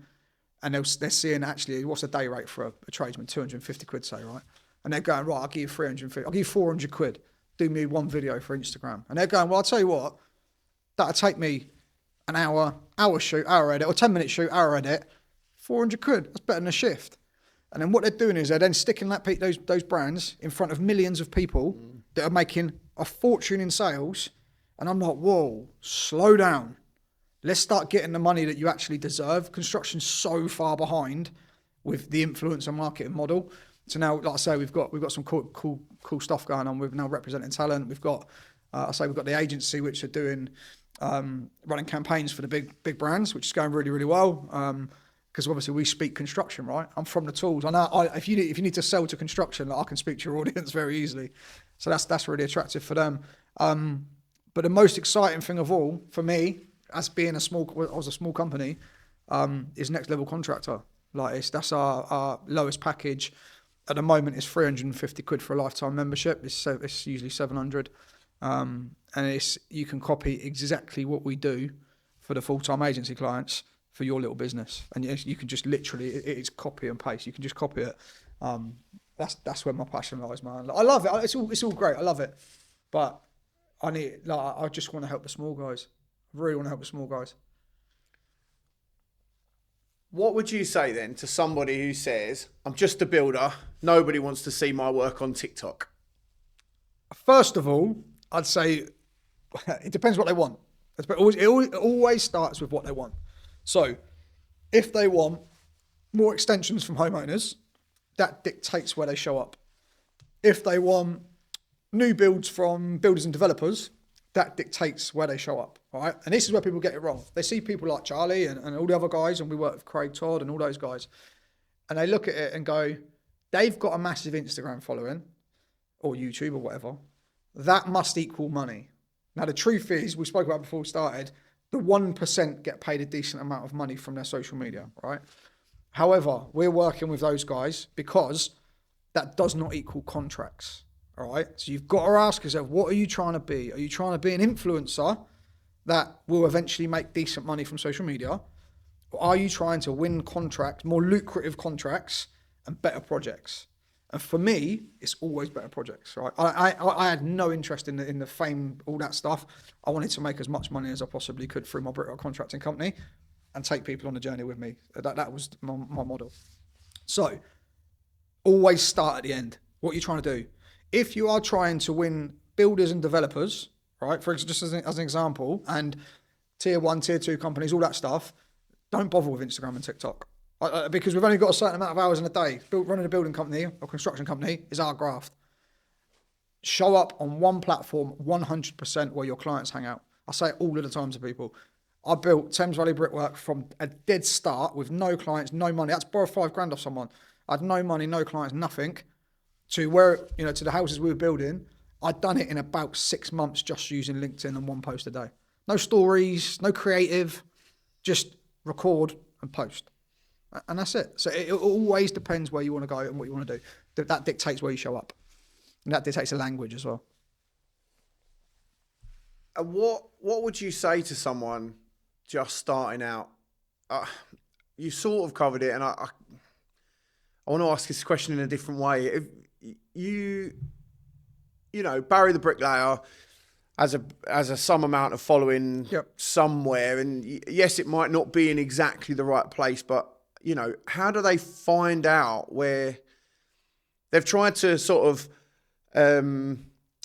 and they're seeing actually, what's the day rate for a tradesman? 250 quid, say, right? And they're going, right, I'll give you 350, I'll give you 400 quid. Do me one video for Instagram. And they're going, well, I'll tell you what, that'll take me an hour shoot, hour edit, or 10-minute shoot, hour edit, 400 quid. That's better than a shift. And then what they're doing is they're then sticking those brands in front of millions of people that are making a fortune in sales. And I'm like, whoa, slow down. Let's start getting the money that you actually deserve. Construction's so far behind with the influencer marketing model. So now, like I say, we've got some cool stuff going on. We're now representing talent. We've got, we've got the agency which are doing running campaigns for the big brands, which is going really, really well. Because obviously we speak construction, right? I'm from the tools. I know if you need to sell to construction, I can speak to your audience very easily. So that's really attractive for them. But the most exciting thing of all for me, as being I was a small company, is Next Level Contractor. That's our lowest package at the moment. Is 350 quid for a lifetime membership. It's usually 700, and you can copy exactly what we do for the full-time agency clients for your little business, and you can just literally, it's copy and paste. You can just copy it. That's where my passion lies, man. I love it. It's all great. I love it, but I just want to help the small guys. I really want to help the small guys. What would you say then to somebody who says, I'm just a builder, nobody wants to see my work on TikTok? First of all, I'd say it depends what they want. It always starts with what they want. So if they want more extensions from homeowners, that dictates where they show up. If they want new builds from builders and developers, that dictates where they show up, all right? And this is where people get it wrong. They see people like Charlie and all the other guys, and we work with Craig Todd and all those guys, and they look at it and go, they've got a massive Instagram following, or YouTube or whatever, that must equal money. Now, the truth is, we spoke about before we started, the 1% get paid a decent amount of money from their social media, right? However, we're working with those guys because that does not equal contracts, all right? So you've got to ask yourself, what are you trying to be? Are you trying to be an influencer that will eventually make decent money from social media? Or are you trying to win contracts, more lucrative contracts and better projects? And for me, it's always better projects, right? I had no interest in the fame, all that stuff. I wanted to make as much money as I possibly could through my brickwork contracting company and take people on the journey with me. That was my model. So always start at the end. What are you trying to do? If you are trying to win builders and developers, right, for just as an example, and tier 1, tier 2 companies, all that stuff, don't bother with Instagram and TikTok. Because we've only got a certain amount of hours in a day. Running a building company or construction company is our graft. Show up on one platform 100% where your clients hang out. I say it all of the time to people. I built Thames Valley Brickwork from a dead start with no clients, no money. That's borrow $5,000 off someone. I had no money, no clients, nothing. To where, to the houses we were building, I'd done it in about 6 months just using LinkedIn and one post a day. No stories, no creative, just record and post. And that's it. So it always depends where you want to go and what you want to do. That dictates where you show up. And that dictates the language as well. What would you say to someone just starting out? You sort of covered it, and I want to ask this question in a different way. If you Barry the Bricklayer has a some amount of following somewhere, and yes, it might not be in exactly the right place, but how do they find out where they've tried to sort of,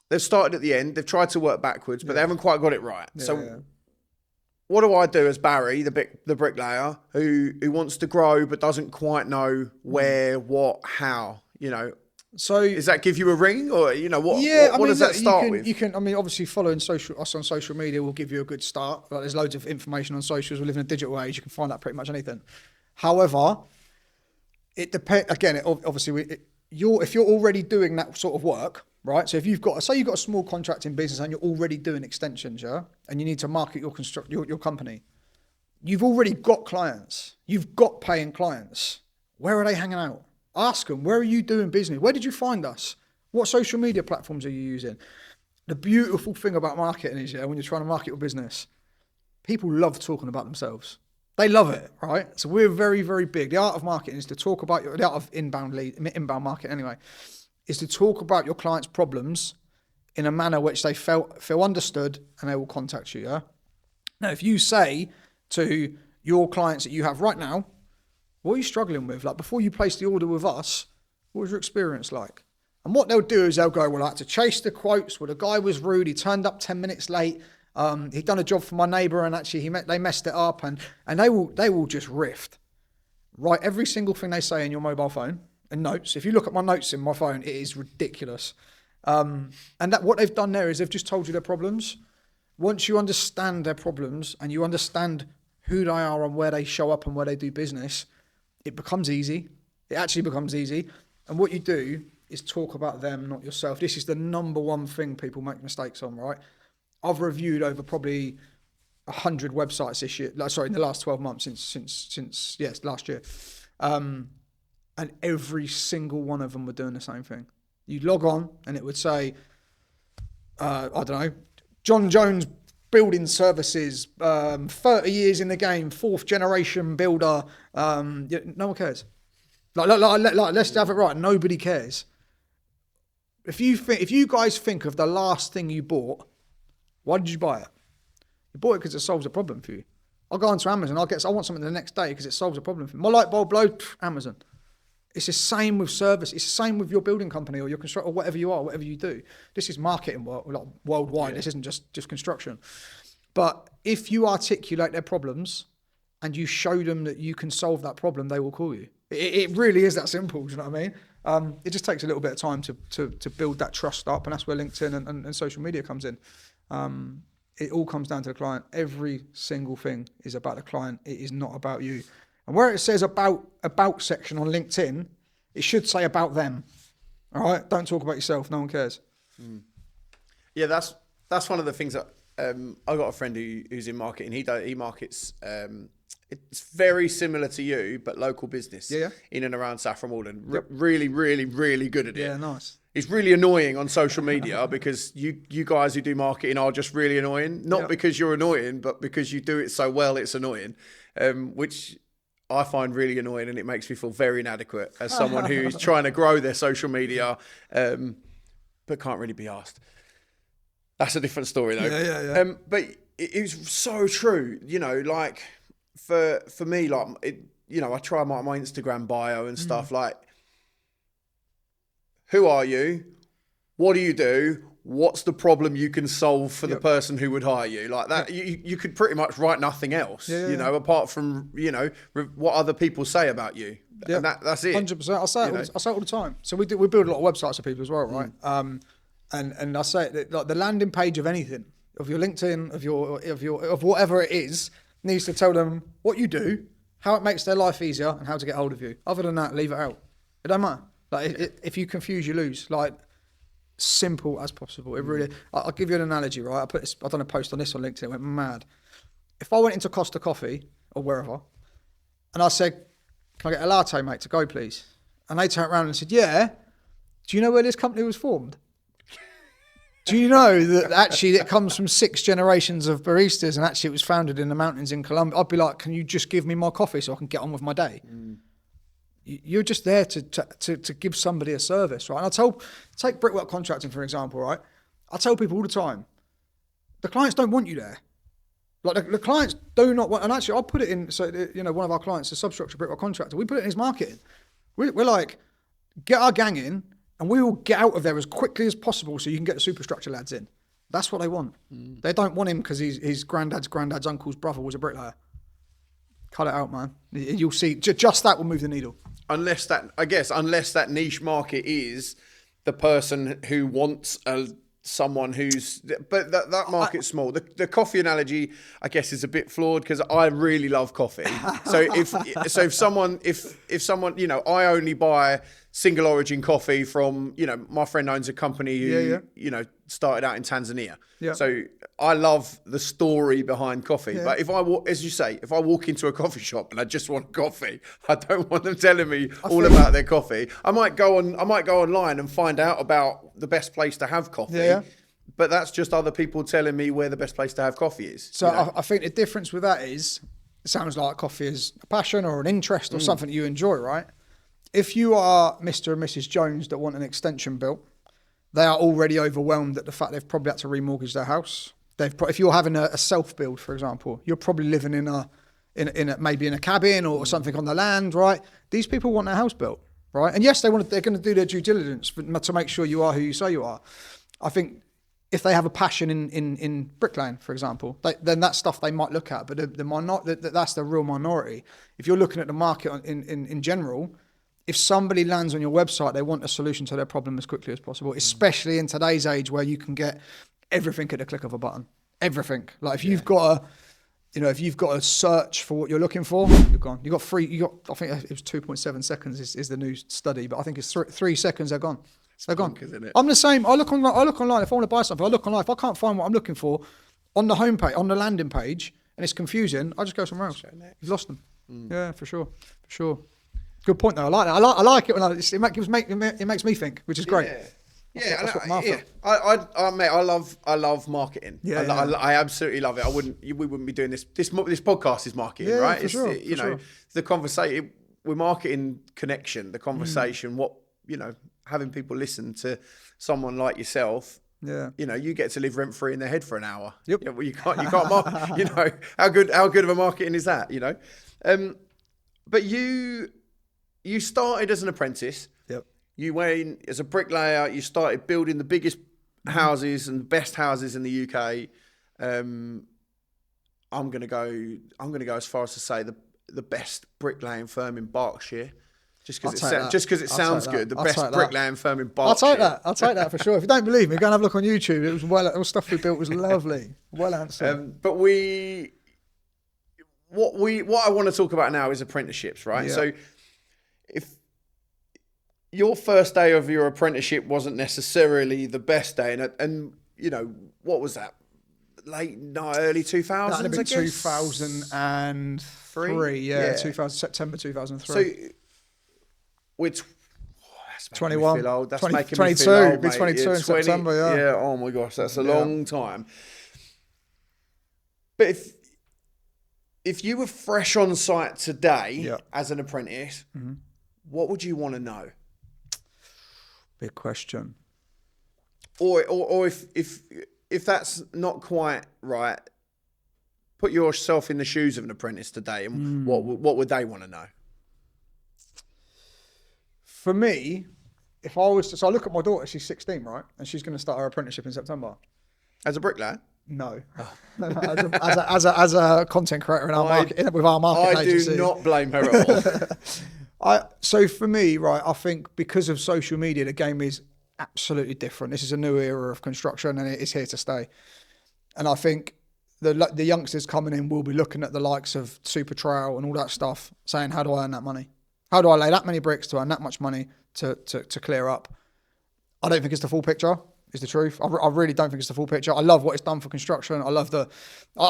they've started at the end, they've tried to work backwards, but they haven't quite got it right. What do I do as Barry, the bricklayer, who wants to grow but doesn't quite know where, what, how, So does that give you a ring, or what does that start with? You can. I mean, obviously, following us on social media will give you a good start. Like, there's loads of information on socials. We live in a digital age. You can find out pretty much anything. However, it depends. Again, if you're already doing that sort of work, right? So if you've got a small contracting business and you're already doing extensions, and you need to market your company, you've already got clients. You've got paying clients. Where are they hanging out? Ask them, where are you doing business? Where did you find us? What social media platforms are you using? The beautiful thing about marketing is, when you're trying to market your business, people love talking about themselves. They love it, right? So we're very, very big. The art of marketing is to talk about the art of inbound marketing anyway, is to talk about your clients' problems in a manner which they feel understood, and they will contact you, Now, if you say to your clients that you have right now, what are you struggling with? Like, before you place the order with us, what was your experience like? And what they'll do is they'll go, well, I had to chase the quotes. Well, the guy was rude. He turned up 10 minutes late. He'd done a job for my neighbour, and actually they messed it up. And they will just rift. Write every single thing they say in your mobile phone and notes. If you look at my notes in my phone, it is ridiculous. And that what they've done there is they've just told you their problems. Once you understand their problems and you understand who they are and where they show up and where they do business, it becomes easy. It actually becomes easy. And what you do is talk about them, not yourself. This is the number one thing people make mistakes on, right? I've reviewed over probably 100 websites this year. In the last 12 months since last year. And every single one of them were doing the same thing. You'd log on and it would say, I don't know, John Jones Building Services, 30 years in the game, 4th generation builder. No one cares. Like, let's have it right. Nobody cares. If you guys think of the last thing you bought, why did you buy it? You bought it because it solves a problem for you. I'll go onto Amazon. I want something the next day because it solves a problem for me. My light bulb blow, Amazon. It's the same with service. It's the same with your building company or your construction or whatever you are, whatever you do. This is marketing worldwide. This isn't just construction. But if you articulate their problems and you show them that you can solve that problem, they will call you. It really is that simple. Do you know what I mean? It just takes a little bit of time to build that trust up, and that's where LinkedIn and social media comes in. It all comes down to the client. Every single thing is about the client. It is not about you. And where it says about section on LinkedIn, it should say about them. All right, don't talk about yourself. No one cares. Yeah, that's one of the things that I got a friend who's in marketing. He markets. It's very similar to you, but local business. Yeah. In and around Saffron Walden. Really, really, really good at it. Yeah, nice. It's really annoying on social media because you guys who do marketing are just really annoying. Not because you're annoying, but because you do it so well, it's annoying. Which I find really annoying, and it makes me feel very inadequate as someone who's trying to grow their social media, but can't really be asked. That's a different story, though. Yeah. But it's so true. You know, like for me, like I try my Instagram bio and stuff. Like, who are you? What do you do? What's the problem you can solve for the person who would hire you? Like that, you could pretty much write nothing else, apart from, what other people say about you. Yeah. And that's it. 100%. I say it all the time. So we build a lot of websites for people as well, right? And I say that, like, the landing page of anything, of your LinkedIn, of whatever it is, needs to tell them what you do, how it makes their life easier, and how to get hold of you. Other than that, leave it out. It don't matter. Like, if you confuse, you lose. Like, simple as possible. It really. I'll give you an analogy, right? I done a post on this on LinkedIn. It went mad. If I went into Costa Coffee or wherever, and I said, "Can I get a latte, mate, to go, please?" And they turned around and said, "Yeah." Do you know where this company was formed? Do you know that actually it comes from 6 generations of baristas, and actually it was founded in the mountains in Colombia? I'd be like, "Can you just give me my coffee so I can get on with my day?" You're just there to give somebody a service, right? And take brickwork contracting, for example, right? I tell people all the time, the clients don't want you there. Like, the clients do not want, and actually I'll put it in, so, one of our clients, a substructure brickwork contractor, we put it in his marketing. We're like, get our gang in, and we will get out of there as quickly as possible so you can get the superstructure lads in. That's what they want. They don't want him because his granddad's uncle's brother was a bricklayer. Cut it out, man. You'll see. Just that will move the needle. Unless that niche market is the person who wants someone who's, but that market's small. The coffee analogy, I guess, is a bit flawed because I really love coffee. So if someone, I only buy single origin coffee from, my friend owns a company who, started out in Tanzania. Yeah. So I love the story behind coffee. Yeah. But if I walk into a coffee shop and I just want coffee, I don't want them telling me all about their coffee. I might go online and find out about the best place to have coffee. Yeah. But that's just other people telling me where the best place to have coffee is. So I think the difference with that is, it sounds like coffee is a passion or an interest or something you enjoy, right? If you are Mr. and Mrs. Jones that want an extension built, they are already overwhelmed at the fact they've probably had to remortgage their house. If you're having a self-build, for example, you're probably living maybe in a cabin or something on the land, right? These people want their house built, right? And yes, they're going to do their due diligence to make sure you are who you say you are. I think if they have a passion in bricklaying, for example, then that's stuff they might look at. But that's the real minority. If you're looking at the market in general, if somebody lands on your website, they want a solution to their problem as quickly as possible, especially in today's age where you can get everything at the click of a button. Everything. Like, if you've got a search for what you're looking for, you're gone. I think it was 2.7 seconds is the new study, but I think it's 3 seconds, they're gone. They're gone. Isn't it? I'm the same. I look online. If I want to buy something, I look online. If I can't find what I'm looking for on the homepage, on the landing page, and it's confusing, I just go somewhere else. You've lost them. Yeah, for sure. Good point, though. I like that. I like it when it makes me think, which is great. Yeah, I love marketing. Yeah, I absolutely love it. We wouldn't be doing this. This podcast is marketing, right? For sure. The conversation. We're marketing connection. The conversation. Having people listen to someone like yourself. Yeah. You get to live rent free in their head for an hour. Yep. You can't market. How good of a marketing is that? But you started as an apprentice. Yep. You went as a bricklayer. You started building the biggest houses and best houses in the UK. I'm gonna go as far as to say the best bricklaying firm in Berkshire. Just because it sounds good. The best bricklaying firm in Berkshire. I'll take that for sure. If you don't believe me, go and have a look on YouTube. It was all stuff we built was lovely. Well answered. But what I want to talk about now is apprenticeships, right? Yeah. So your first day of your apprenticeship wasn't necessarily the best day, and you know, what was that? Early 2000s, That'd have been I guess? 2003, yeah. September 2003. So, that's making 21, me feel old. That's 20, making 22, me feel old, be mate. 22 in September, yeah. Yeah, oh my gosh, that's a long time. But if you were fresh on site today as an apprentice, what would you want to know? Big question. Or if that's not quite right, put yourself in the shoes of an apprentice today, and what would they want to know? For me, if I was to, so I look at my daughter, she's 16, right? And she's going to start her apprenticeship in September. As a bricklayer? No. As a content creator in our market, with our marketing agency. I do not blame her at all. So for me, right, I think because of social media, the game is absolutely different. This is a new era of construction and it is here to stay. And I think the youngsters coming in will be looking at the likes of Super Trail and all that stuff, saying, how do I earn that money? How do I lay that many bricks to earn that much money to clear up? I don't think it's the full picture, is the truth. I really don't think it's the full picture. I love what it's done for construction. I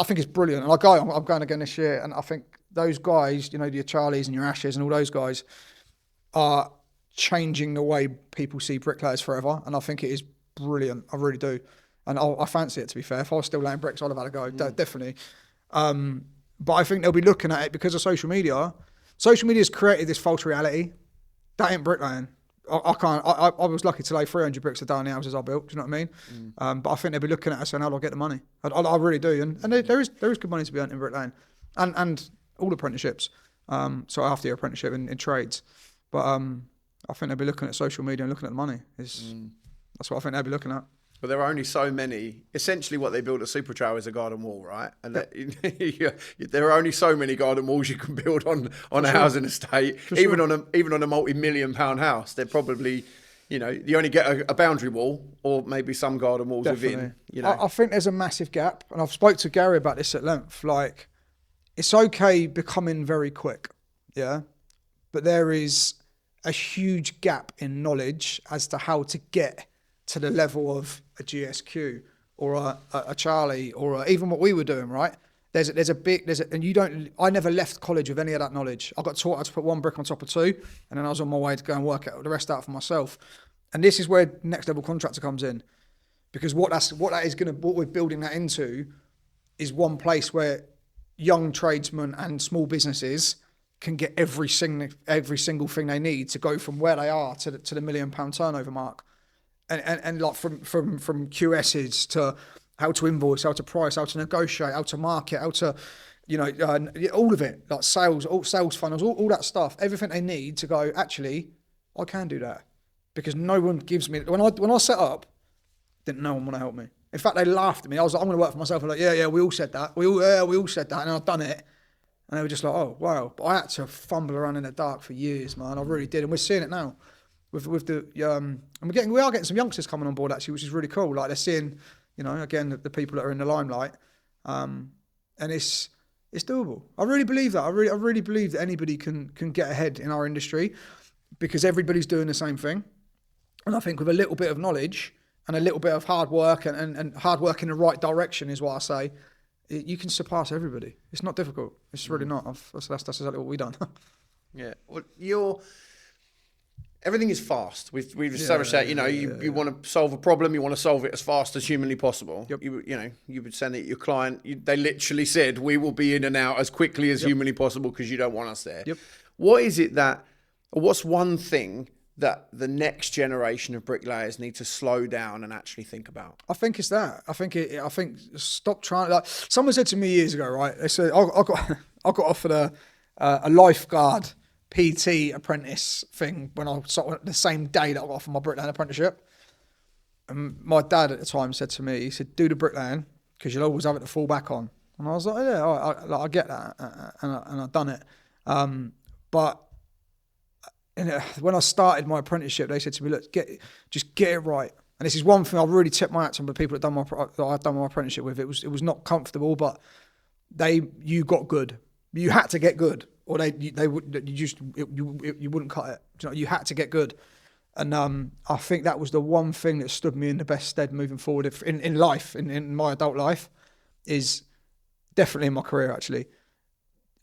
think it's brilliant. And I'm going again this year, and I think those guys, you know, your Charlies and your Ashes and all those guys are changing the way people see bricklayers forever. And I think it is brilliant. I really do. And I fancy it, to be fair. If I was still laying bricks, I'd have had a go, definitely. But I think they'll be looking at it because of social media. Social media's created this false reality. That ain't bricklaying. I was lucky to lay 300 bricks a day on the houses I built. Do you know what I mean? But I think they'll be looking at us saying, how do I get the money? I really do. And there is good money to be earned in bricklaying. And all apprenticeships. So after your apprenticeship in trades. But I think they'll be looking at social media and looking at the money. That's what I think they'll be looking at. But there are only so many. Essentially, what they build at Super Trail is a garden wall, right? And there are only so many garden walls you can build on a housing estate. Even on a multi-million-pound house, they're probably, you know, you only get a boundary wall or maybe some garden walls within. You know, I think there's a massive gap, and I've spoke to Gary about this at length. Like, it's okay becoming very quick, yeah, but there is a huge gap in knowledge as to how to get to the level of a GSQ or a Charlie or even what we were doing, right? I never left college with any of that knowledge. I got taught how to put one brick on top of two, and then I was on my way to go and work the rest out for myself. And this is where next level contractor comes in, because what we're building that into is one place where young tradesmen and small businesses can get every single thing they need to go from where they are to the £1 million turnover mark. And like from QSs to how to invoice, how to price, how to negotiate, how to market, how to, you know, all of it, like sales funnels, all that stuff, everything they need to go, actually, I can do that. Because no one gives me, when I set up, didn't no one want to help me. In fact, they laughed at me. I was like, I'm going to work for myself. I'm like, yeah, we all said that. We all said that, and I've done it. And they were just like, oh, wow. But I had to fumble around in the dark for years, man. I really did. And we're seeing it now. With the and we are getting some youngsters coming on board actually, which is really cool. Like, they're seeing, you know, again, the people that are in the limelight, and it's doable. I really believe that. I really believe that anybody can get ahead in our industry, because everybody's doing the same thing. And I think with a little bit of knowledge and a little bit of hard work and hard work in the right direction is what I say, you can surpass everybody. It's not difficult. It's really not. That's exactly what we've done. Yeah. Well, everything is fast. We've established that. You know, you want to solve a problem, you want to solve it as fast as humanly possible. Yep. You would send it to your client. They literally said, we will be in and out as quickly as humanly possible because you don't want us there. Yep. What's one thing that the next generation of bricklayers need to slow down and actually think about? I think it's that. I think stop trying. Like, someone said to me years ago, right? They said I got offered a lifeguard PT apprentice thing when I started the same day that I got offered my bricklaying apprenticeship. And my dad at the time said to me, he said, do the bricklaying because you'll always have it to fall back on. And I was like, yeah, I get that, and I've done it. But when I started my apprenticeship, they said to me, look, just get it right. And this is one thing I really tipped my hat to the people that I've done my apprenticeship with. It was not comfortable, but you got good. You had to get good, or you wouldn't cut it. You know, you had to get good. And I think that was the one thing that stood me in the best stead moving forward in life, in my adult life, is definitely in my career actually.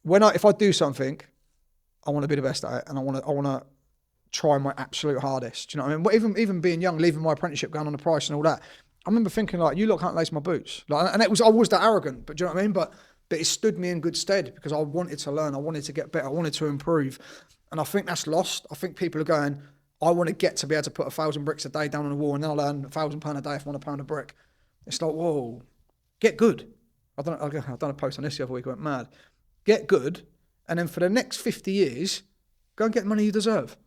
If I do something, I want to be the best at it, and I want to try my absolute hardest. Do you know what I mean? But even being young, leaving my apprenticeship, going on the price and all that, I remember thinking like, you lot can't lace my boots. Like, and I was that arrogant, but do you know what I mean? But it stood me in good stead because I wanted to learn, I wanted to get better, I wanted to improve. And I think that's lost. I think people are going, I want to get to be able to put 1,000 bricks a day down on the wall, and then I'll earn £1,000 a day if I want £1 a brick. It's like, whoa, get good. I've done a post on this the other week, I went mad. Get good, and then for the next 50 years, go and get the money you deserve.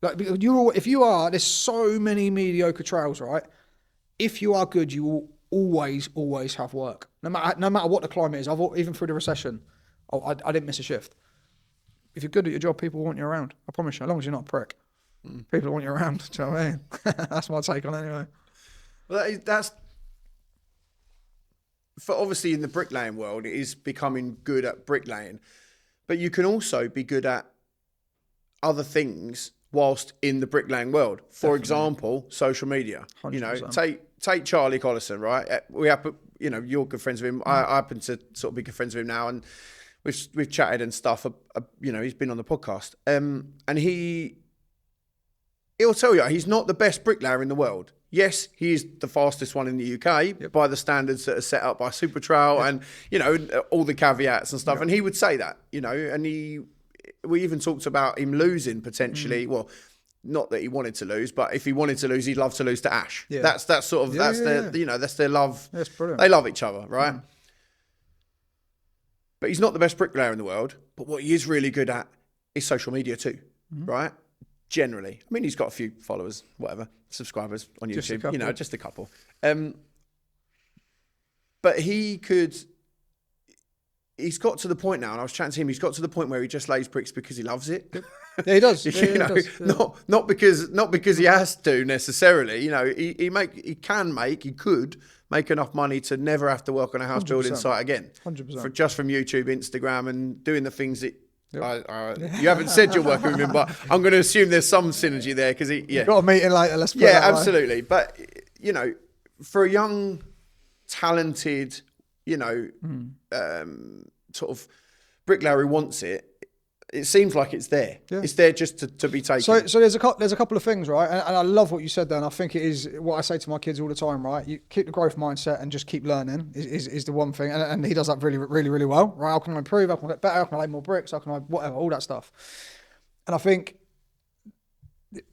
Like, if you are, there's so many mediocre trails, right? If you are good, you will always have work. No matter what the climate is. Even through the recession, I didn't miss a shift. If you're good at your job, people want you around. I promise you, as long as you're not a prick. People want you around. Do you know what I mean? That's my take on it anyway. Well, that's for obviously in the bricklaying world, it is becoming good at bricklaying, but you can also be good at other things whilst in the bricklaying world. For example, social media. 100%. You know, take Charlie Collison, right? We happen, you know, you're good friends with him. I happen to sort of be good friends with him now, and we've chatted and stuff. You know, he's been on the podcast, and he'll tell you he's not the best bricklayer in the world. Yes, he is the fastest one in the UK by the standards that are set up by Supertrail and, you know, all the caveats and stuff. Yep. And he would say that, you know, and we even talked about him losing potentially. Well, not that he wanted to lose, but if he wanted to lose, he'd love to lose to Ash. Yeah. That's their, you know, that's their love. That's brilliant. They love each other, right? But he's not the best bricklayer in the world. But what he is really good at is social media too, right? Generally. I mean, he's got a few followers, whatever, subscribers on YouTube, you know, just a couple. But he's got to the point now, and I was chatting to him, he's got to the point where he just lays bricks because he loves it. Yeah, he does. He does. Not because he has to necessarily, you know, he could make enough money to never have to work on a house 100%. Building site again. 100%. Just from YouTube, Instagram, and doing the things that you haven't said you're working with him, but I'm going to assume there's some synergy there because You've got a meeting later. Let's put absolutely. But you know, for a young, talented, you know, sort of bricklayer who wants it, it seems like it's there. Yeah. It's there just to be taken. So there's a couple of things, right? And I love what you said there, and I think it is what I say to my kids all the time, right? You keep the growth mindset and just keep learning is the one thing, and he does that really, really, really well, right? How can I improve? How can I get better? How can I lay more bricks? How can I whatever, all that stuff. And I think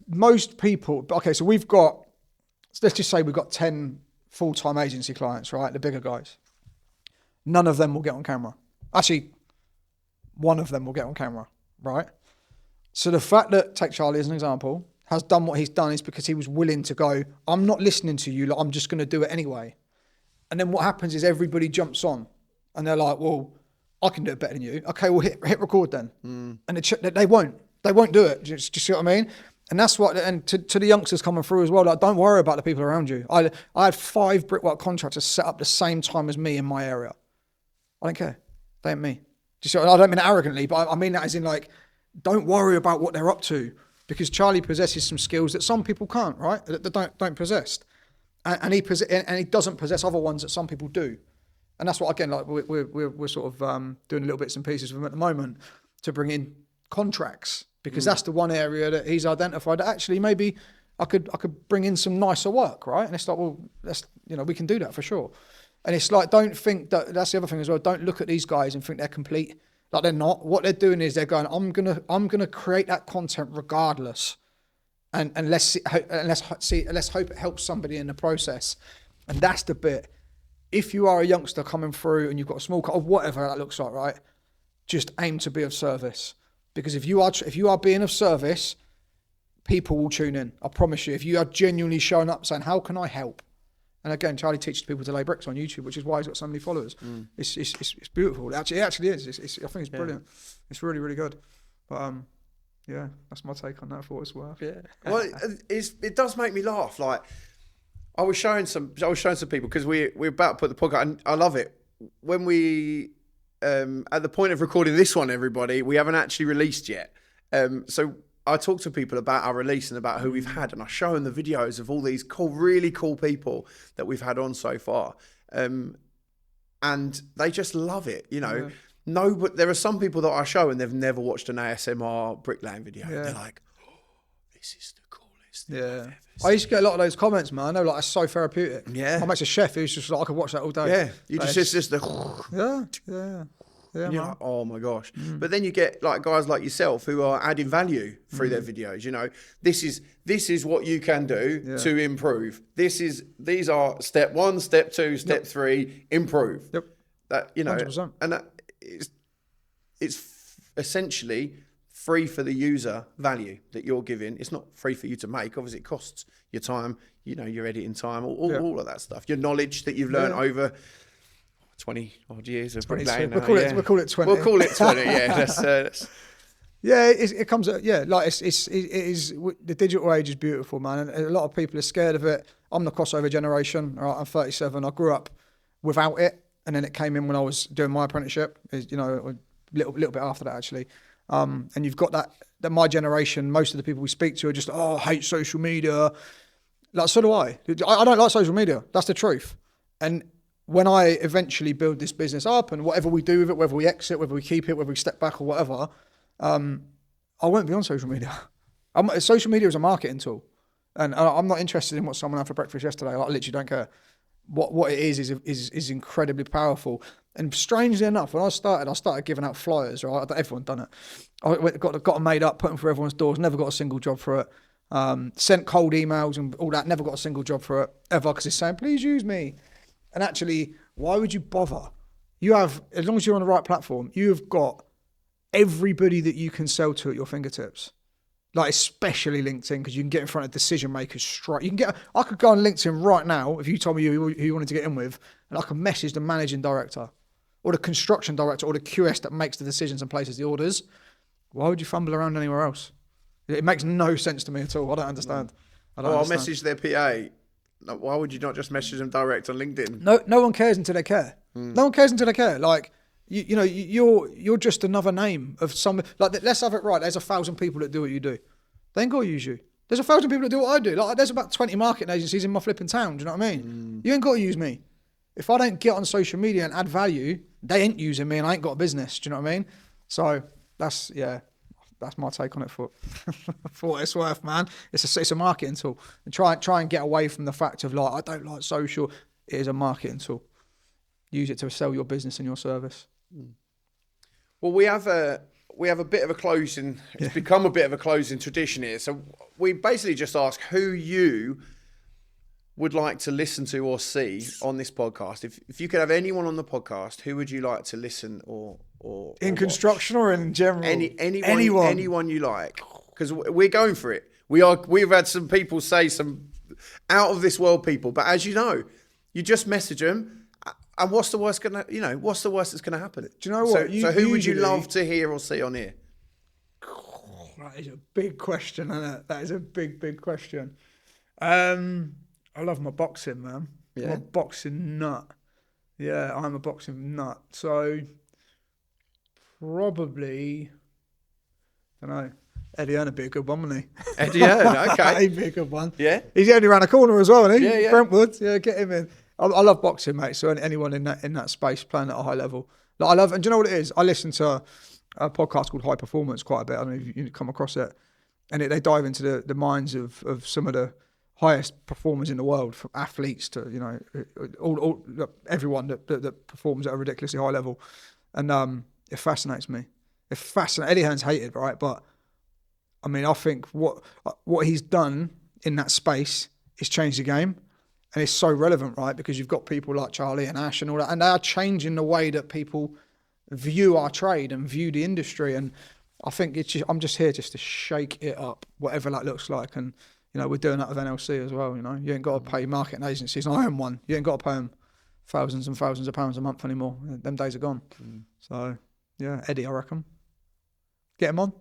most people, okay, so let's just say we've got 10 full-time agency clients, right? The bigger guys. None of them will get on camera. Actually, one of them will get on camera, right? So the fact that, take Charlie as an example, has done what he's done is because he was willing to go, I'm not listening to you, like, I'm just going to do it anyway. And then what happens is everybody jumps on and they're like, well, I can do it better than you. Okay, well, hit record then. And they won't do it. Do you see what I mean? And that's what, and to the youngsters coming through as well, like, don't worry about the people around you. I had 5 brickwork contractors set up the same time as me in my area. I don't care. They ain't me. I don't mean that arrogantly, but I mean that as in, like, don't worry about what they're up to, because Charlie possesses some skills that some people can't, right? That don't possess, and he doesn't possess other ones that some people do, and that's what, again, like, we're sort of doing little bits and pieces with him at the moment to bring in contracts, because that's the one area that he's identified that actually maybe I could bring in some nicer work, right? And it's like, well, we can do that for sure. And it's like, don't think that's the other thing as well. Don't look at these guys and think they're complete. Like, they're not. What they're doing is they're going, I'm gonna create that content regardless, and let's hope it helps somebody in the process. And that's the bit. If you are a youngster coming through and you've got a small car or whatever that looks like, right, just aim to be of service. Because if you are being of service, people will tune in. I promise you. If you are genuinely showing up saying, how can I help? And again, Charlie teaches people to lay bricks on YouTube, which is why he's got so many followers. It's beautiful. It actually is. I think it's brilliant. It's really, really good. But yeah, that's my take on that for what it's worth. Yeah. Well, it does make me laugh. Like, I was showing some people, because we're about to put the podcast, and I love it when we at the point of recording this one, everybody, we haven't actually released yet. So I talk to people about our release and about who we've had, and I show them the videos of all these really cool people that we've had on so far. And they just love it, you know. No, but there are some people that I show and they've never watched an ASMR bricklaying video. They're like, oh, this is the coolest thing I've ever seen. I used to get a lot of those comments, man. I know, like, it's so therapeutic. Yeah. My mate's a chef. He was just like, I could watch that all day. Yeah. You like, just the... Yeah, you're man. like, oh my gosh. But then you get like guys like yourself who are adding value through their videos. You know, this is what you can do to improve. These are step 1, step 2, step 3, improve. Yep. That, you know, 100%. and that it's essentially free for the user value that you're giving. It's not free for you to make. Obviously, it costs your time, you know, your editing time, all of that stuff. Your knowledge that you've learned over 20 odd years of bricklaying. We'll call it 20. We'll call it 20. Yeah, that's yeah. It comes. Like it is. The digital age is beautiful, man, and a lot of people are scared of it. I'm the crossover generation. Right, I'm 37. I grew up without it, and then it came in when I was doing my apprenticeship. You know, a little bit after that actually. And you've got that my generation. Most of the people we speak to are just, oh, I hate social media. Like, so do I. I don't like social media. That's the truth. And when I eventually build this business up and whatever we do with it, whether we exit, whether we keep it, whether we step back or whatever, I won't be on social media. Social media is a marketing tool. And I'm not interested in what someone had for breakfast yesterday. I literally don't care. What it is incredibly powerful. And strangely enough, when I started giving out flyers, right? Everyone done it. I got them made up, put them through everyone's doors, never got a single job for it. Sent cold emails and all that, never got a single job for it, ever, because it's saying, please use me. And actually, why would you bother? You have, as long as you're on the right platform, you have got everybody that you can sell to at your fingertips. Like, especially LinkedIn, because you can get in front of decision makers straight. I could go on LinkedIn right now if you told me who you wanted to get in with, and I could message the managing director or the construction director or the QS that makes the decisions and places the orders. Why would you fumble around anywhere else? It makes no sense to me at all. I don't understand. I'll message their PA. Why would you not just message them direct on LinkedIn? No one cares until they care. No one cares until they care. Like, you know, you're just another name of some. Like, let's have it right. There's 1,000 people that do what you do. They ain't got to use you. There's 1,000 people that do what I do. Like, there's about 20 marketing agencies in my flipping town. Do you know what I mean? You ain't got to use me. If I don't get on social media and add value, they ain't using me, and I ain't got a business. Do you know what I mean? So that's my take on it for what it's worth, man. It's a marketing tool. And try and get away from the fact of, like, I don't like social. It is a marketing tool. Use it to sell your business and your service. Well, we have a bit of a closing. It's become a bit of a closing tradition here. So we basically just ask who you would like to listen to or see on this podcast. If you could have anyone on the podcast, who would you like to listen or in watch? construction or in general? Anyone you like, because we're going for it. We've had some people say some out of this world people, but as you know, you just message them, and what's the worst that's gonna happen? Do you know what? So who would you love to hear or see on here? That is a big question, isn't it? That is a big question. I love my boxing, man. Yeah. I'm a boxing nut. Yeah, I'm a boxing nut. So probably, I don't know, Eddie Hearn would be a good one, wouldn't he? Eddie Hearn, okay. He'd be a good one. Yeah. He's only around the corner as well, isn't he? Yeah. Brentwood. Yeah, get him in. I love boxing, mate. So anyone in that space playing at a high level. Like, I love, and do you know what it is? I listen to a podcast called High Performance quite a bit. I don't know if you come across it. And they dive into the minds of some of the highest performers in the world, from athletes to, you know, all everyone that performs at a ridiculously high level. And it fascinates me. Eddie Hearn's hated, right? But I mean, I think what he's done in that space is changed the game. And it's so relevant, right? Because you've got people like Charlie and Ash and all that, and they are changing the way that people view our trade and view the industry. And I think I'm just here just to shake it up, whatever that looks like. And, you know, we're doing that with NLC as well. You know, you ain't got to pay marketing agencies. And I own one. You ain't got to pay them thousands and thousands of pounds a month anymore. Them days are gone. So, yeah, Eddie, I reckon. Get him on.